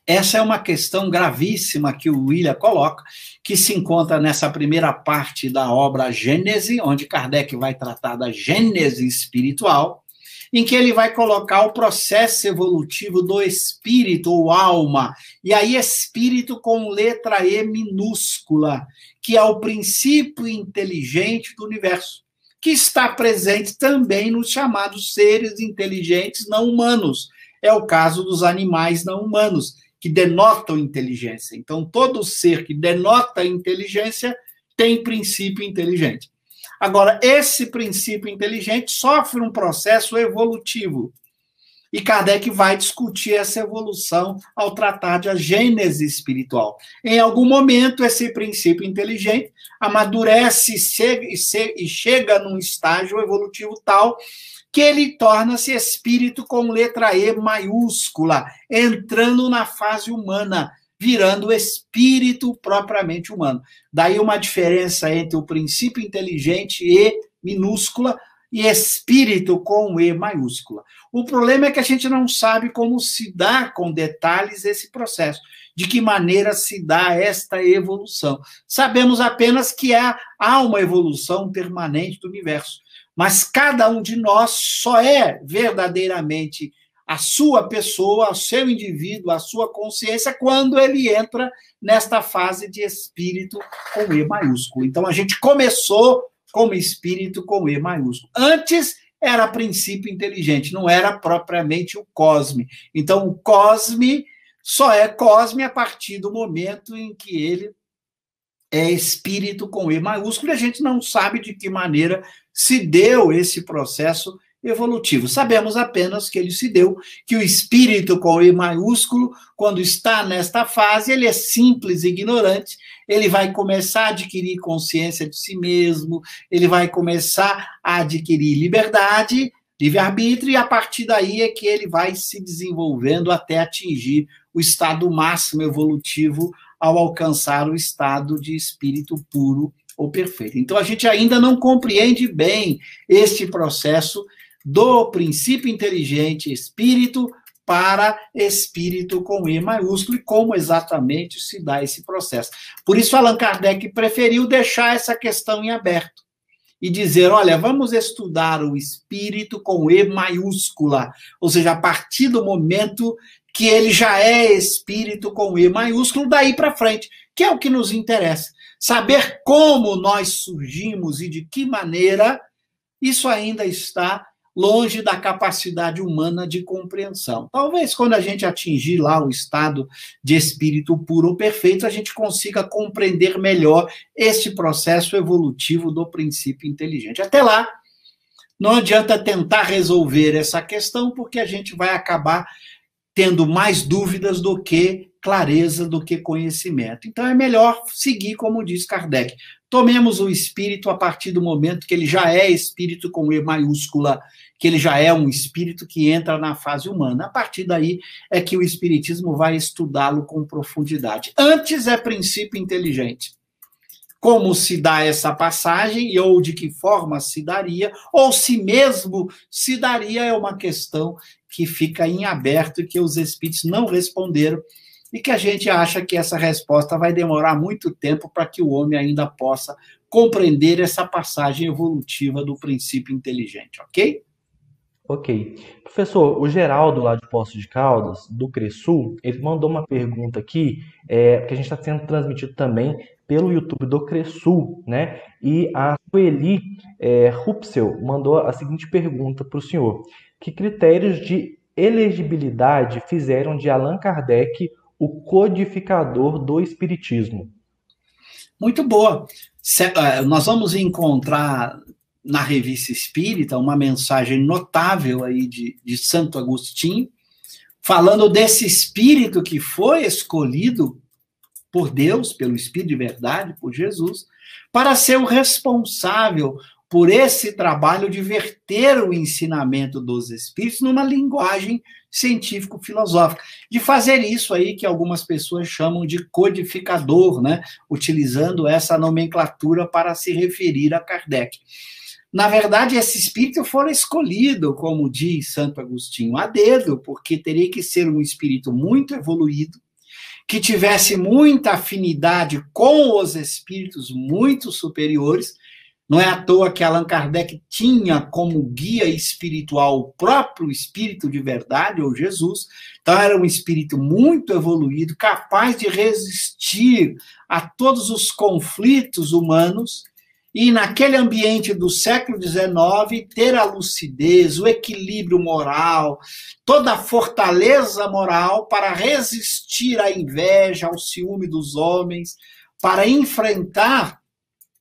Essa é uma questão gravíssima que o William coloca, que se encontra nessa primeira parte da obra Gênese, onde Kardec vai tratar da gênese espiritual, em que ele vai colocar o processo evolutivo do espírito ou alma, e aí espírito com letra E minúscula, que é o princípio inteligente do universo, que está presente também nos chamados seres inteligentes não humanos. É o caso dos animais não humanos, que denotam inteligência. Então, todo ser que denota inteligência tem princípio inteligente. Agora, esse princípio inteligente sofre um processo evolutivo. E Kardec vai discutir essa evolução ao tratar de a gênese espiritual. Em algum momento, esse princípio inteligente amadurece e chega num estágio evolutivo tal que ele torna-se espírito com letra E maiúscula, entrando na fase humana, virando espírito propriamente humano. Daí uma diferença entre o princípio inteligente E minúscula e espírito com E maiúscula. O problema é que a gente não sabe como se dá com detalhes esse processo, de que maneira se dá esta evolução. Sabemos apenas que há uma evolução permanente do universo, mas cada um de nós só é verdadeiramente a sua pessoa, o seu indivíduo, a sua consciência, quando ele entra nesta fase de espírito com E maiúsculo. Então, a gente começou como espírito com E maiúsculo. Antes era princípio inteligente, não era propriamente o cosme. Então, o cosme só é cosme a partir do momento em que ele é espírito com E maiúsculo, e a gente não sabe de que maneira se deu esse processo evolutivo. Sabemos apenas que ele se deu, que o espírito com E maiúsculo, quando está nesta fase, ele é simples e ignorante, ele vai começar a adquirir consciência de si mesmo, ele vai começar a adquirir liberdade, livre-arbítrio, e a partir daí é que ele vai se desenvolvendo até atingir o estado máximo evolutivo ao alcançar o estado de espírito puro ou perfeito. Então, a gente ainda não compreende bem este processo do princípio inteligente espírito para espírito com E maiúsculo e como exatamente se dá esse processo. Por isso, Allan Kardec preferiu deixar essa questão em aberto e dizer, olha, vamos estudar o espírito com E maiúscula, ou seja, a partir do momento que ele já é espírito com E maiúsculo, daí para frente, que é o que nos interessa. Saber como nós surgimos e de que maneira, isso ainda está longe da capacidade humana de compreensão. Talvez quando a gente atingir lá o estado de espírito puro ou perfeito, a gente consiga compreender melhor este processo evolutivo do princípio inteligente. Até lá, não adianta tentar resolver essa questão, porque a gente vai acabar tendo mais dúvidas do que clareza, do que conhecimento. Então é melhor seguir como diz Kardec. Tomemos o espírito a partir do momento que ele já é espírito com E maiúscula, que ele já é um espírito que entra na fase humana. A partir daí é que o espiritismo vai estudá-lo com profundidade. Antes é princípio inteligente. Como se dá essa passagem, ou de que forma se daria, ou se mesmo se daria, é uma questão que fica em aberto e que os espíritos não responderam, e que a gente acha que essa resposta vai demorar muito tempo para que o homem ainda possa compreender essa passagem evolutiva do princípio inteligente, ok? Ok. Professor, o Geraldo, lá de Poços de Caldas, do Cresul, ele mandou uma pergunta aqui, que a gente está sendo transmitido também pelo YouTube do Cresul, né? E a Sueli Rupsel mandou a seguinte pergunta para o senhor. Que critérios de elegibilidade fizeram de Allan Kardec o codificador do Espiritismo? Muito boa. Nós vamos encontrar na Revista Espírita uma mensagem notável aí de Santo Agostinho, falando desse espírito que foi escolhido por Deus, pelo Espírito de verdade, por Jesus, para ser o responsável por esse trabalho de verter o ensinamento dos espíritos numa linguagem científico-filosófica, de fazer isso aí que algumas pessoas chamam de codificador, né? Utilizando essa nomenclatura para se referir a Kardec. Na verdade, esse espírito foi escolhido, como diz Santo Agostinho, a dedo, porque teria que ser um espírito muito evoluído, que tivesse muita afinidade com os espíritos muito superiores. Não é à toa que Allan Kardec tinha como guia espiritual o próprio Espírito de verdade, ou Jesus. Então, era um espírito muito evoluído, capaz de resistir a todos os conflitos humanos, e naquele ambiente do século XIX, ter a lucidez, o equilíbrio moral, toda a fortaleza moral para resistir à inveja, ao ciúme dos homens, para enfrentar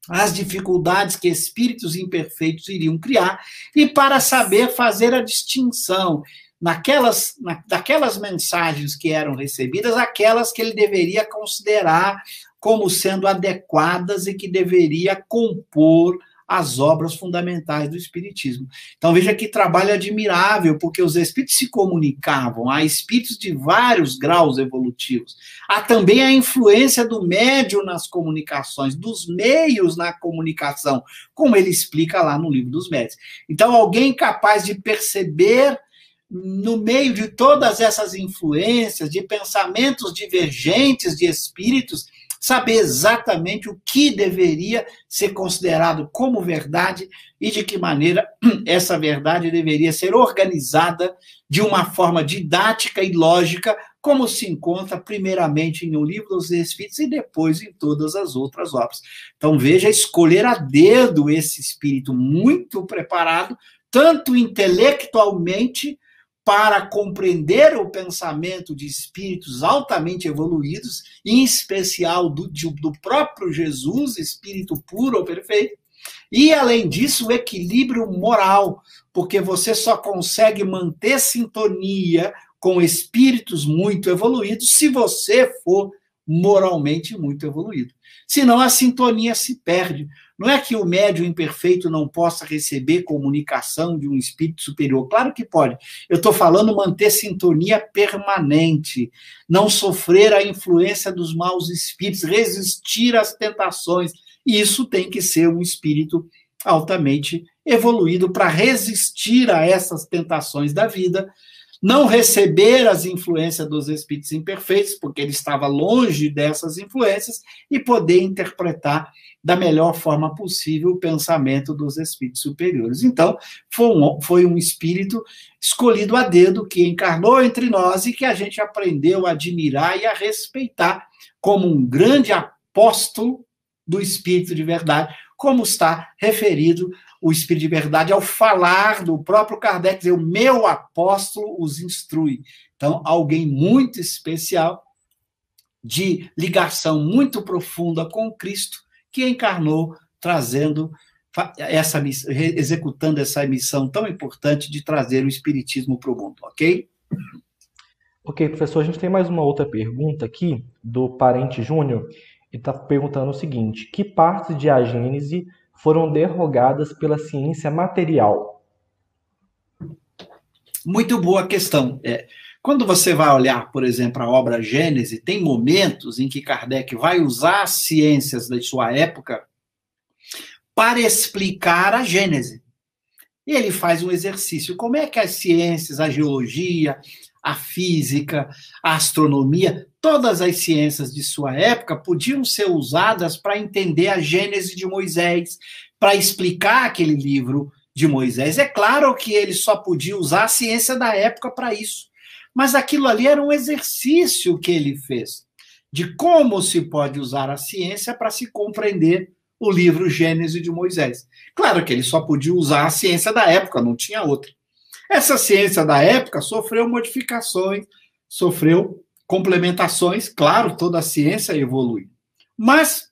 as dificuldades que espíritos imperfeitos iriam criar, e para saber fazer a distinção daquelas mensagens que eram recebidas, aquelas que ele deveria considerar como sendo adequadas e que deveria compor as obras fundamentais do Espiritismo. Então, veja que trabalho admirável, porque os espíritos se comunicavam, há espíritos de vários graus evolutivos. Há também a influência do médium nas comunicações, dos meios na comunicação, como ele explica lá no Livro dos Médiuns. Então, alguém capaz de perceber, no meio de todas essas influências, de pensamentos divergentes de espíritos, saber exatamente o que deveria ser considerado como verdade e de que maneira essa verdade deveria ser organizada de uma forma didática e lógica, como se encontra primeiramente no Livro dos Espíritos e depois em todas as outras obras. Então, veja, escolher a dedo esse espírito muito preparado, tanto intelectualmente, para compreender o pensamento de espíritos altamente evoluídos, em especial do próprio Jesus, espírito puro ou perfeito, e, além disso, o equilíbrio moral, porque você só consegue manter sintonia com espíritos muito evoluídos se você for moralmente muito evoluído. Senão a sintonia se perde. Não é que o médium imperfeito não possa receber comunicação de um espírito superior. Claro que pode. Eu estou falando manter sintonia permanente, não sofrer a influência dos maus espíritos, resistir às tentações. E isso tem que ser um espírito altamente evoluído para resistir a essas tentações da vida, não receber as influências dos espíritos imperfeitos, porque ele estava longe dessas influências, e poder interpretar da melhor forma possível o pensamento dos espíritos superiores. Então, foi um espírito escolhido a dedo, que encarnou entre nós e que a gente aprendeu a admirar e a respeitar como um grande apóstolo do espírito de verdade, como está referido o Espírito de Verdade ao falar do próprio Kardec, dizer, o meu apóstolo os instrui. Então, alguém muito especial, de ligação muito profunda com Cristo, que encarnou, trazendo executando essa missão tão importante de trazer o Espiritismo para o mundo, ok? Ok, professor, a gente tem mais uma outra pergunta aqui, do Parente Júnior. Ele está perguntando o seguinte: que partes de A Gênese foram derrogadas pela ciência material? Muito boa questão. Quando você vai olhar, por exemplo, a obra Gênese, tem momentos em que Kardec vai usar as ciências da sua época para explicar a Gênese. E ele faz um exercício. Como é que as ciências, a geologia, a física, a astronomia, todas as ciências de sua época podiam ser usadas para entender a Gênese de Moisés, para explicar aquele livro de Moisés. É claro que ele só podia usar a ciência da época para isso, mas aquilo ali era um exercício que ele fez, de como se pode usar a ciência para se compreender o livro Gênese de Moisés. Claro que ele só podia usar a ciência da época, não tinha outra. Essa ciência da época sofreu modificações, sofreu complementações, claro, toda a ciência evolui. Mas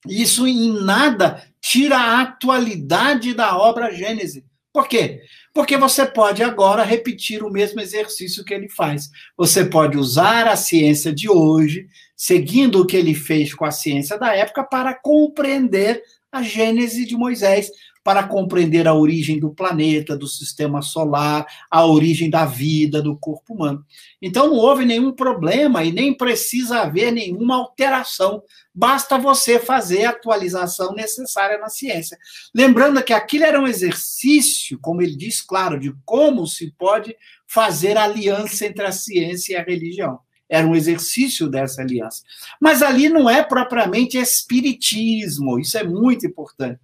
isso em nada tira a atualidade da obra Gênese. Por quê? Porque você pode agora repetir o mesmo exercício que ele faz. Você pode usar a ciência de hoje, seguindo o que ele fez com a ciência da época, para compreender a Gênese de Moisés, para compreender a origem do planeta, do sistema solar, a origem da vida, do corpo humano. Então não houve nenhum problema e nem precisa haver nenhuma alteração. Basta você fazer a atualização necessária na ciência. Lembrando que aquilo era um exercício, como ele diz, claro, de como se pode fazer aliança entre a ciência e a religião. Era um exercício dessa aliança. Mas ali não é propriamente espiritismo, isso é muito importante.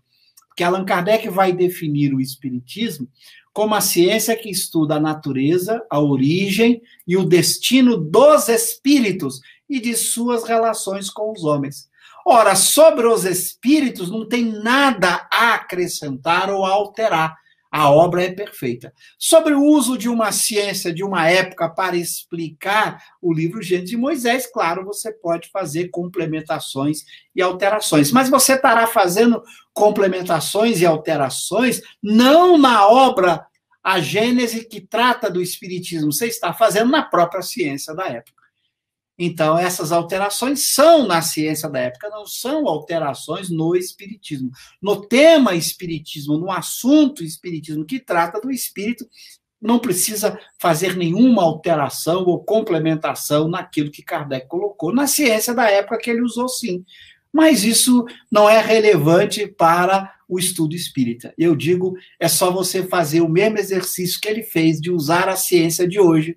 Porque Allan Kardec vai definir o espiritismo como a ciência que estuda a natureza, a origem e o destino dos espíritos e de suas relações com os homens. Ora, sobre os espíritos não tem nada a acrescentar ou a alterar. A obra é perfeita. Sobre o uso de uma ciência de uma época para explicar o livro Gênesis de Moisés, claro, você pode fazer complementações e alterações. Mas você estará fazendo complementações e alterações não na obra a gênese que trata do espiritismo você está fazendo na própria ciência da época. Então, essas alterações são na ciência da época, não são alterações no espiritismo. No tema espiritismo, no assunto espiritismo que trata do espírito, não precisa fazer nenhuma alteração ou complementação naquilo que Kardec colocou. Na ciência da época que ele usou, sim. Mas isso não é relevante para o estudo espírita. Eu digo, é só você fazer o mesmo exercício que ele fez de usar a ciência de hoje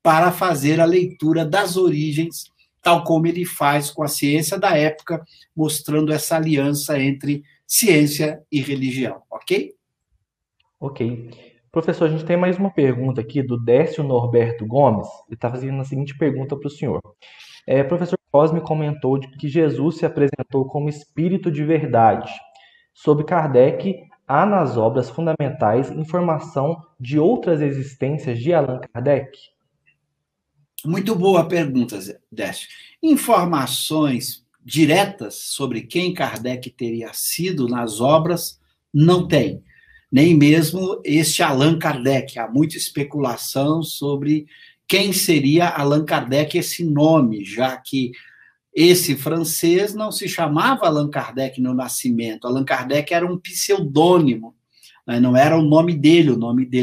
para fazer a leitura das origens, tal como ele faz com a ciência da época, mostrando essa aliança entre ciência e religião, ok? Ok. Professor, a gente tem mais uma pergunta aqui do Décio Norberto Gomes. Ele está fazendo a seguinte pergunta para o senhor. Professor Cosme comentou de que Jesus se apresentou como espírito de verdade. Sobre Kardec, há nas obras fundamentais informação de outras existências de Allan Kardec? Muito boa pergunta, Décio. Informações diretas sobre quem Kardec teria sido nas obras não tem. Nem mesmo este Allan Kardec. Há muita especulação sobre quem seria Allan Kardec, esse nome, já que esse francês não se chamava Allan Kardec no nascimento. Allan Kardec era um pseudônimo, né? Não era o nome dele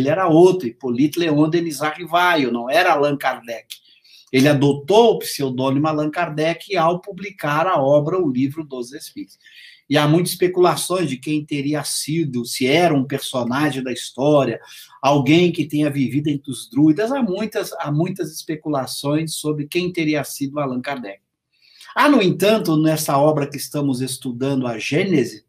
era outro, Hippolyte Léon Denis Arrivaille, não era Allan Kardec. Ele adotou o pseudônimo Allan Kardec ao publicar a obra O Livro dos Espíritos. E há muitas especulações de quem teria sido, se era um personagem da história, alguém que tenha vivido entre os druidas. Há muitas especulações sobre quem teria sido Allan Kardec. Há, no entanto, nessa obra que estamos estudando, a Gênese,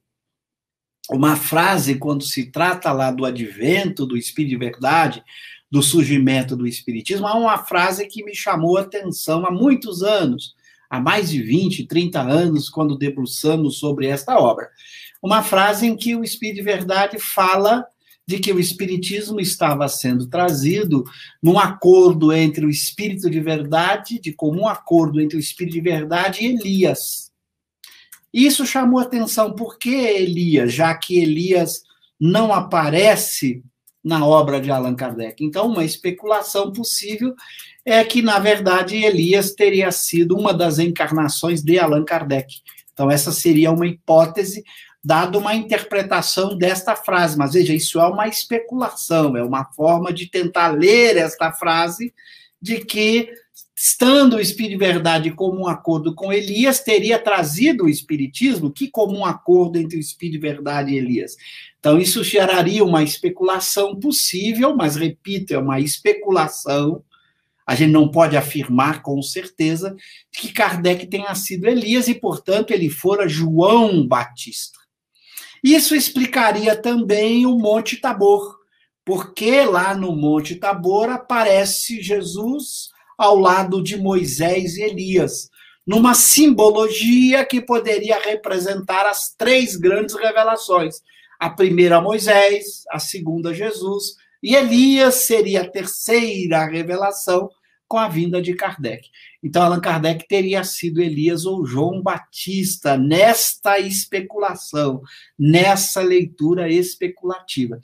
uma frase, quando se trata lá do advento do Espírito de Verdade, do surgimento do Espiritismo, há uma frase que me chamou a atenção há muitos anos, há mais de 20, 30 anos, quando debruçamos sobre esta obra. Uma frase em que o Espírito de Verdade fala de que o Espiritismo estava sendo trazido num acordo entre o Espírito de Verdade, de comum acordo entre o Espírito de Verdade e Elias. Isso chamou atenção. Por que Elias? Já que Elias não aparece na obra de Allan Kardec. Então, uma especulação possível é que, na verdade, Elias teria sido uma das encarnações de Allan Kardec. Então, essa seria uma hipótese, dada uma interpretação desta frase. Mas, veja, isso é uma especulação, é uma forma de tentar ler esta frase, de que, estando o Espírito de Verdade em comum acordo com Elias, teria trazido o Espiritismo, que comum acordo entre o Espírito de Verdade e Elias. Então, isso geraria uma especulação possível, mas, repito, é uma especulação. A gente não pode afirmar com certeza que Kardec tenha sido Elias e, portanto, ele fora João Batista. Isso explicaria também o Monte Tabor, porque lá no Monte Tabor aparece Jesus ao lado de Moisés e Elias, numa simbologia que poderia representar as três grandes revelações. A primeira, Moisés, a segunda, Jesus, e Elias seria a terceira revelação com a vinda de Kardec. Então, Allan Kardec teria sido Elias ou João Batista, nesta especulação, nessa leitura especulativa.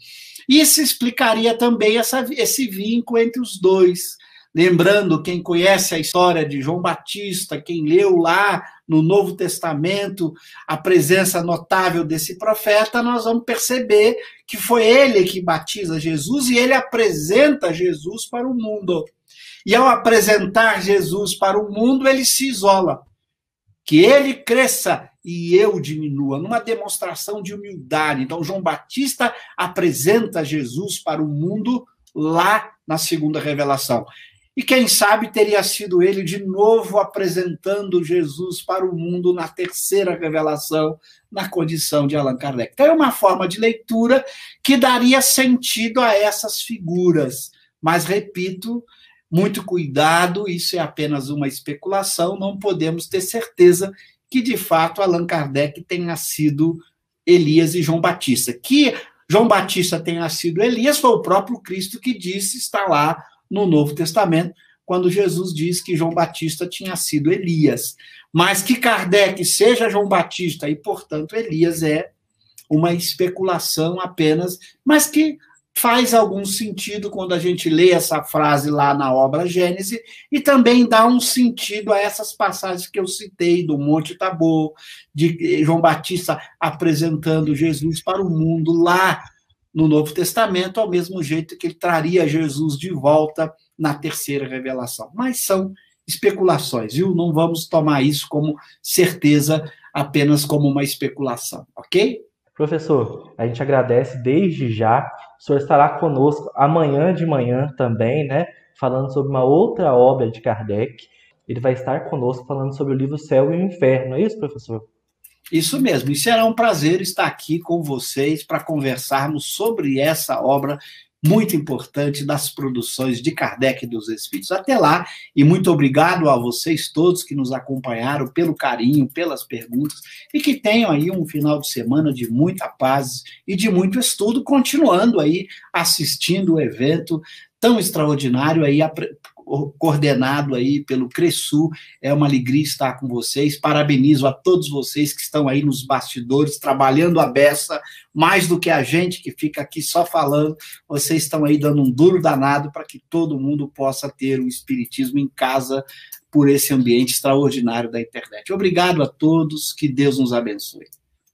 Isso explicaria também esse vínculo entre os dois. Lembrando, quem conhece a história de João Batista, quem leu lá no Novo Testamento a presença notável desse profeta, nós vamos perceber que foi ele que batiza Jesus e ele apresenta Jesus para o mundo. E ao apresentar Jesus para o mundo, ele se isola. Que ele cresça e eu diminua, numa demonstração de humildade. Então, João Batista apresenta Jesus para o mundo lá na segunda revelação. E quem sabe teria sido ele de novo apresentando Jesus para o mundo na terceira revelação, na condição de Allan Kardec. Então, é uma forma de leitura que daria sentido a essas figuras. Mas, repito, muito cuidado, isso é apenas uma especulação, não podemos ter certeza que, de fato, Allan Kardec tenha sido Elias e João Batista. Que João Batista tenha sido Elias foi o próprio Cristo que disse, está lá no Novo Testamento, quando Jesus diz que João Batista tinha sido Elias. Mas que Kardec seja João Batista e, portanto, Elias é uma especulação apenas, mas que faz algum sentido quando a gente lê essa frase lá na obra Gênesis, e também dá um sentido a essas passagens que eu citei, do Monte Tabor, de João Batista apresentando Jesus para o mundo lá no Novo Testamento, ao mesmo jeito que ele traria Jesus de volta na terceira revelação. Mas são especulações, viu? Não vamos tomar isso como certeza, apenas como uma especulação, ok? Professor, a gente agradece desde já. O senhor estará conosco amanhã de manhã também, né? Falando sobre uma outra obra de Kardec. Ele vai estar conosco falando sobre o livro Céu e o Inferno. É isso, professor? Isso mesmo. E será um prazer estar aqui com vocês para conversarmos sobre essa obra muito importante das produções de Kardec e dos Espíritos. Até lá, e muito obrigado a vocês todos que nos acompanharam, pelo carinho, pelas perguntas, e que tenham aí um final de semana de muita paz e de muito estudo, continuando aí assistindo o evento tão extraordinário aí, coordenado aí pelo Cresul. É uma alegria estar com vocês. Parabenizo a todos vocês que estão aí nos bastidores, trabalhando a beça, mais do que a gente que fica aqui só falando. Vocês estão aí dando um duro danado para que todo mundo possa ter o espiritismo em casa por esse ambiente extraordinário da internet. Obrigado a todos, que Deus nos abençoe.